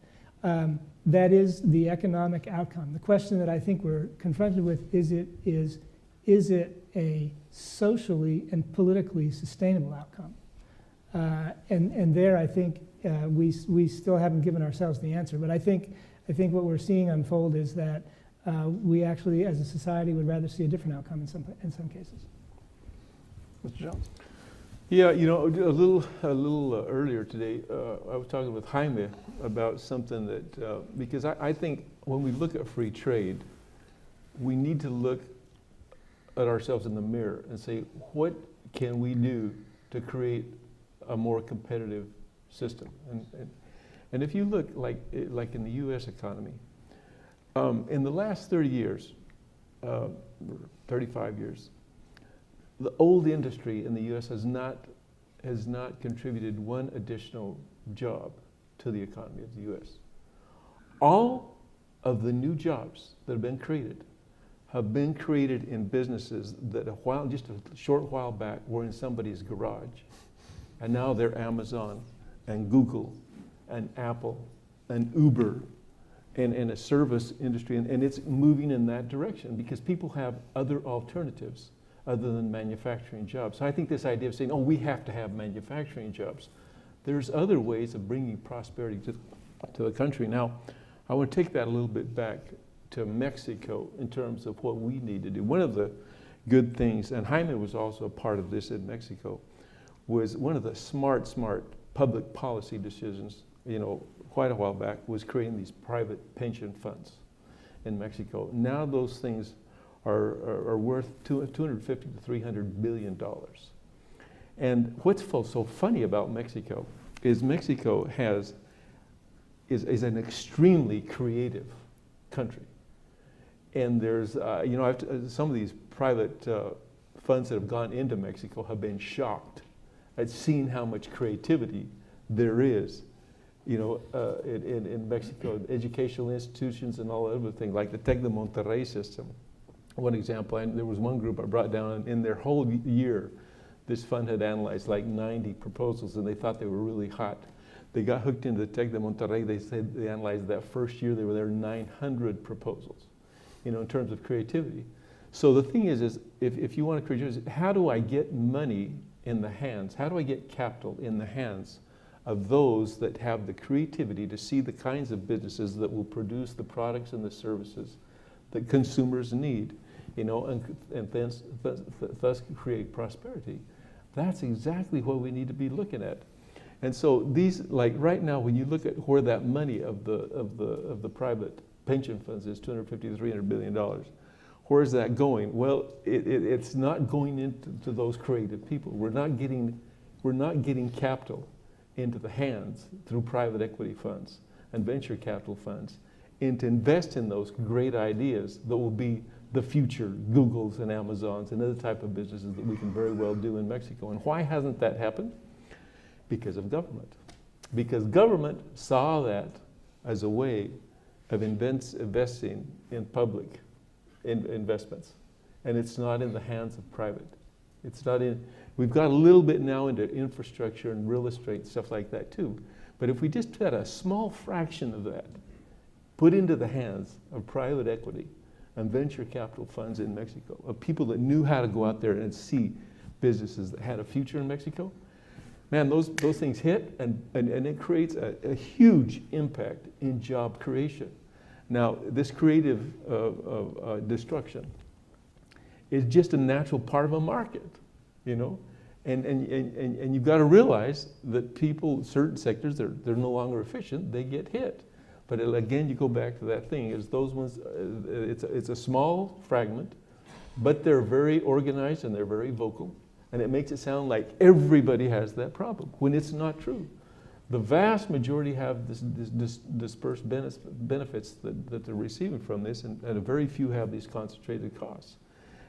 That is the economic outcome. The question that I think we're confronted with is it a socially and politically sustainable outcome? And there I think we still haven't given ourselves the answer, but I think what we're seeing unfold is that we actually, as a society, would rather see a different outcome in some cases. Mr. Jones? Yeah, you know, a little earlier today, I was talking with Jaime about something that, because I think when we look at free trade, we need to look at ourselves in the mirror and say, what can we do to create a more competitive system? And if you look like in the U.S. economy, in the last 30 years, 35 years, the old industry in the U.S. has not contributed one additional job to the economy of the U.S. All of the new jobs that have been created in businesses that just a short while back were in somebody's garage, and now they're Amazon and Google and Apple and Uber and a service industry, and it's moving in that direction because people have other alternatives other than manufacturing jobs. So I think this idea of saying, oh, we have to have manufacturing jobs, there's other ways of bringing prosperity to the country. Now, I want to take that a little bit back to Mexico in terms of what we need to do. One of the good things, and Jaime was also a part of this in Mexico, was one of the smart public policy decisions, you know, quite a while back, was creating these private pension funds in Mexico. Now those things are worth $250 to $300 billion. And what's so funny about Mexico is Mexico is an extremely creative country. And there's, you know, some of these private funds that have gone into Mexico have been shocked at seeing how much creativity there is, you know, in Mexico, educational institutions and all other things, like the Tec de Monterrey system. One example, and there was one group I brought down, and in their whole year, this fund had analyzed like 90 proposals, and they thought they were really hot. They got hooked into the Tec de Monterrey. They said they analyzed that first year, there were 900 proposals, you know, in terms of creativity. So the thing is if you want to create, how do I get money in the hands? How do I get capital in the hands of those that have the creativity to see the kinds of businesses that will produce the products and the services that consumers need, you know, and thus create prosperity? That's exactly what we need to be looking at. And so these, like right now, when you look at where that money of the private pension funds is, $250 to $300 billion, where is that going? Well, it's not going into those creative people. We're not getting capital into the hands through private equity funds and venture capital funds, and to invest in those great ideas that will be the future Googles and Amazons and other type of businesses that we can very well do in Mexico. And why hasn't that happened? Because of government. Because government saw that as a way of investing in public investments. And it's not in the hands of private. It's not in, we've got a little bit now into infrastructure and real estate, stuff like that too. But if we just had a small fraction of that put into the hands of private equity and venture capital funds in Mexico, of people that knew how to go out there and see businesses that had a future in Mexico, man, those things hit, and it creates a huge impact in job creation. Now, this creative destruction is just a natural part of a market, you know? And you've got to realize that people, certain sectors, they're no longer efficient, they get hit. But again, you go back to that thing, is those ones, it's a small fragment, but they're very organized and they're very vocal. And it makes it sound like everybody has that problem, when it's not true. The vast majority have this dispersed benefits that they're receiving from this, and a very few have these concentrated costs.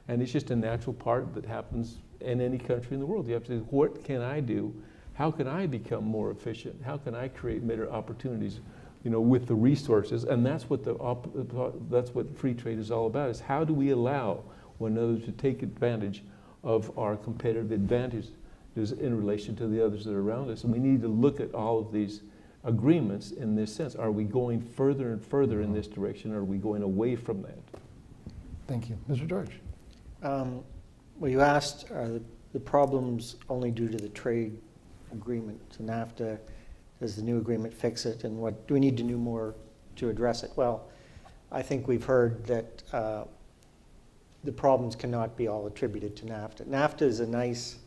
And it's just a natural part that happens in any country in the world. You have to say, what can I do? How can I become more efficient? How can I create better opportunities, you know, with the resources? And that's what free trade is all about, is how do we allow one another to take advantage of our competitive advantages in relation to the others that are around us. And we need to look at all of these agreements in this sense. Are we going further and further in this direction, or are we going away from that? Thank you. Mr. George? Well, you asked, are the problems only due to the trade agreement, to NAFTA? Does the new agreement fix it? And what do we need to do more to address it? Well, I think we've heard that the problems cannot be all attributed to NAFTA. NAFTA is a nice,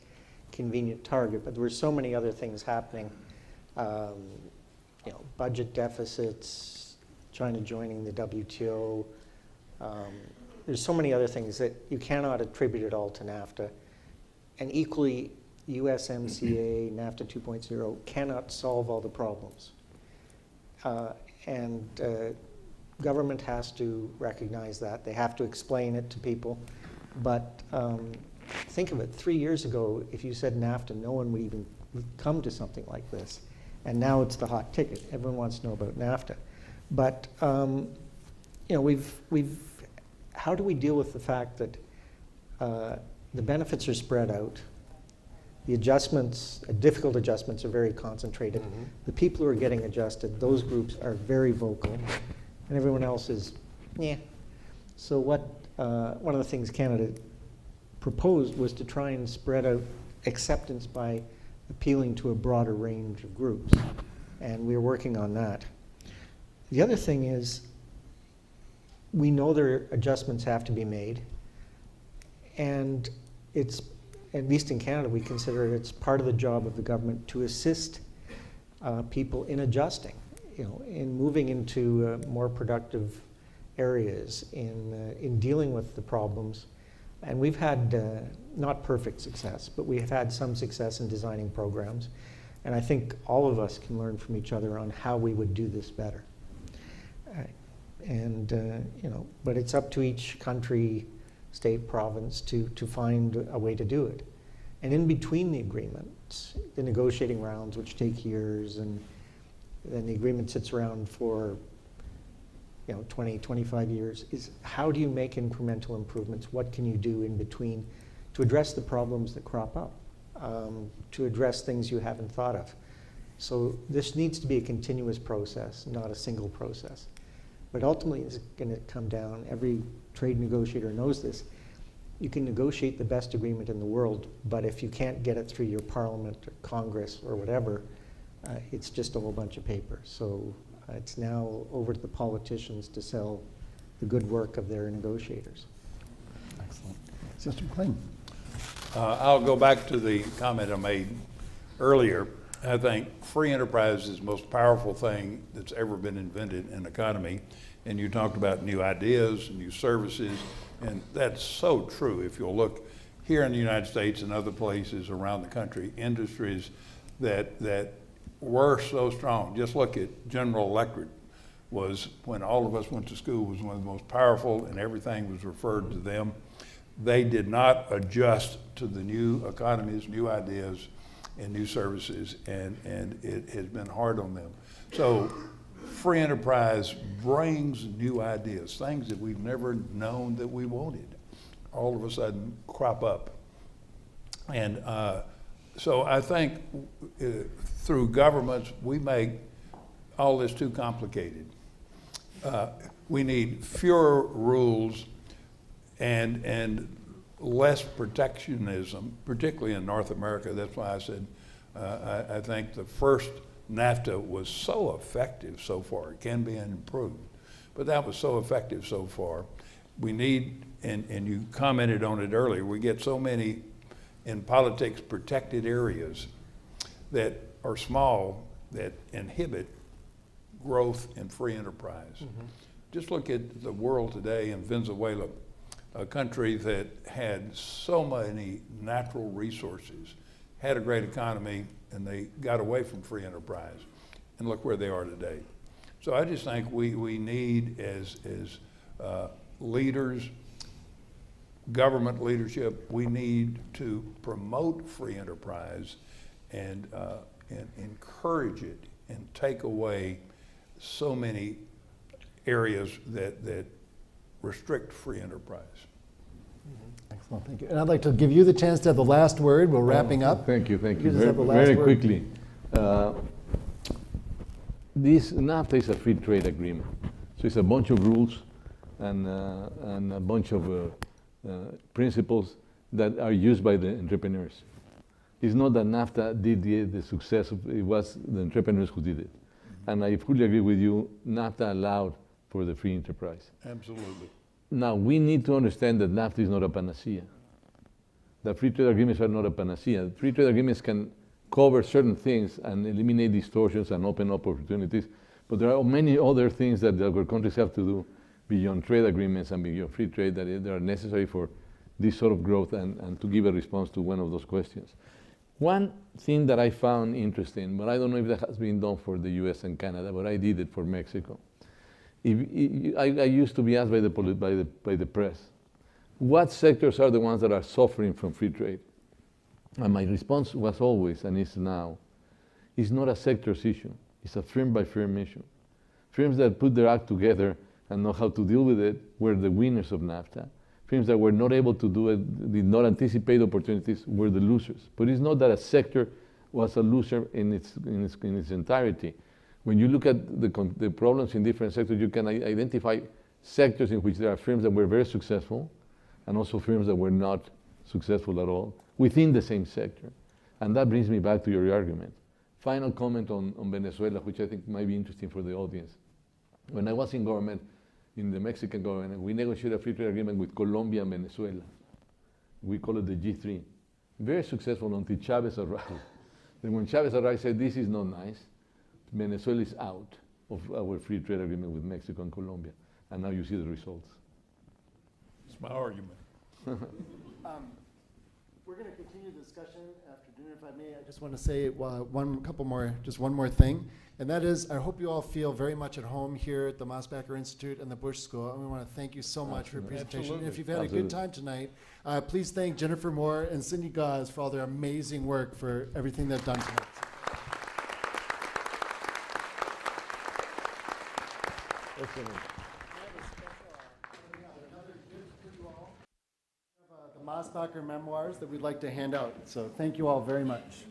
convenient target, but there were so many other things happening. Budget deficits, China joining the WTO. There's so many other things that you cannot attribute it all to NAFTA. And equally, USMCA, NAFTA 2.0 cannot solve all the problems. Government has to recognize that. They have to explain it to people. But think of it, 3 years ago, if you said NAFTA, no one would even come to something like this. And now it's the hot ticket. Everyone wants to know about NAFTA. But how do we deal with the fact that the benefits are spread out? The adjustments, difficult adjustments, are very concentrated. Mm-hmm. The people who are getting adjusted, those groups are very vocal, and everyone else is, yeah. So one of the things Canada proposed was to try and spread out acceptance by appealing to a broader range of groups, and we're working on that. The other thing is, we know there adjustments have to be made, and it's, at least in Canada, we consider it's part of the job of the government to assist people in adjusting, in moving into more productive areas, in dealing with the problems. And we've had not perfect success, but we have had some success in designing programs. And I think all of us can learn from each other on how we would do this better. But it's up to each country, state, province to find a way to do it. And in between the agreements, the negotiating rounds, which take years, and then the agreement sits around for 20, 25 years, is how do you make incremental improvements? What can you do in between to address the problems that crop up, to address things you haven't thought of? So this needs to be a continuous process, not a single process. But ultimately, it's going to come down, every trade negotiator knows this, you can negotiate the best agreement in the world, but if you can't get it through your parliament or Congress or whatever, it's just a whole bunch of paper. So it's now over to the politicians to sell the good work of their negotiators. Excellent. Mr. McLane. I'll go back to the comment I made earlier. I think free enterprise is the most powerful thing that's ever been invented in the economy. And you talked about new ideas, new services, and that's so true. If you'll look here in the United States and other places around the country, industries that were so strong. Just look at General Electric, was, when all of us went to school, was one of the most powerful, and everything was referred to them. They did not adjust to the new economies, new ideas, and new services, and it has been hard on them. So free enterprise brings new ideas, things that we've never known that we wanted, all of a sudden crop up. And so I think through governments, we make all this too complicated. We need fewer rules and less protectionism, particularly in North America. That's why I said I think the first NAFTA was so effective so far. It can be improved, but that was so effective so far. We need, and you commented on it earlier, we get so many in politics protected areas that are small that inhibit growth and free enterprise. Mm-hmm. Just look at the world today in Venezuela, a country that had so many natural resources, had a great economy, and they got away from free enterprise. And look where they are today. So I just think we need, as leaders, government leadership, we need to promote free enterprise and encourage it and take away so many areas that restrict free enterprise. Excellent, thank you. And I'd like to give you the chance to have the last word. We're wrapping up. Thank you, thank You you. just have the last Very word. quickly. This NAFTA is a free trade agreement. So it's a bunch of rules and a bunch of principles that are used by the entrepreneurs. It's not that NAFTA did the success, it was the entrepreneurs who did it. And I fully agree with you, NAFTA allowed for the free enterprise. Absolutely. Now, we need to understand that NAFTA is not a panacea. The free trade agreements are not a panacea. Free trade agreements can cover certain things and eliminate distortions and open up opportunities, but there are many other things that our countries have to do beyond trade agreements and beyond free trade that are necessary for this sort of growth and to give a response to one of those questions. One thing that I found interesting, but I don't know if that has been done for the US and Canada, but I did it for Mexico. I used to be asked by the press, what sectors are the ones that are suffering from free trade? And my response was always, and is now, it's not a sector's issue, it's a firm by firm issue. Firms that put their act together and know how to deal with it were the winners of NAFTA. Firms that were not able to do it, did not anticipate opportunities, were the losers. But it's not that a sector was a loser in its entirety. When you look at the problems in different sectors, you can identify sectors in which there are firms that were very successful and also firms that were not successful at all within the same sector. And that brings me back to your argument. Final comment on Venezuela, which I think might be interesting for the audience. When I was in government, in the Mexican government, we negotiated a free trade agreement with Colombia and Venezuela. We call it the G3. Very successful until Chavez arrived. Then when Chavez arrived, said, this is not nice. Venezuela is out of our free trade agreement with Mexico and Colombia. And now you see the results. It's my argument. We're going to continue the discussion after dinner, if I may. I just want to say one more thing, and that is I hope you all feel very much at home here at the Mosbacher Institute and the Bush School, and we want to thank you so much for your presentation. Absolutely. And if you've had a good time tonight, please thank Jennifer Moore and Cindy Gauze for all their amazing work for everything they've done tonight. Excellent. The Mosbacher memoirs that we'd like to hand out. So thank you all very much.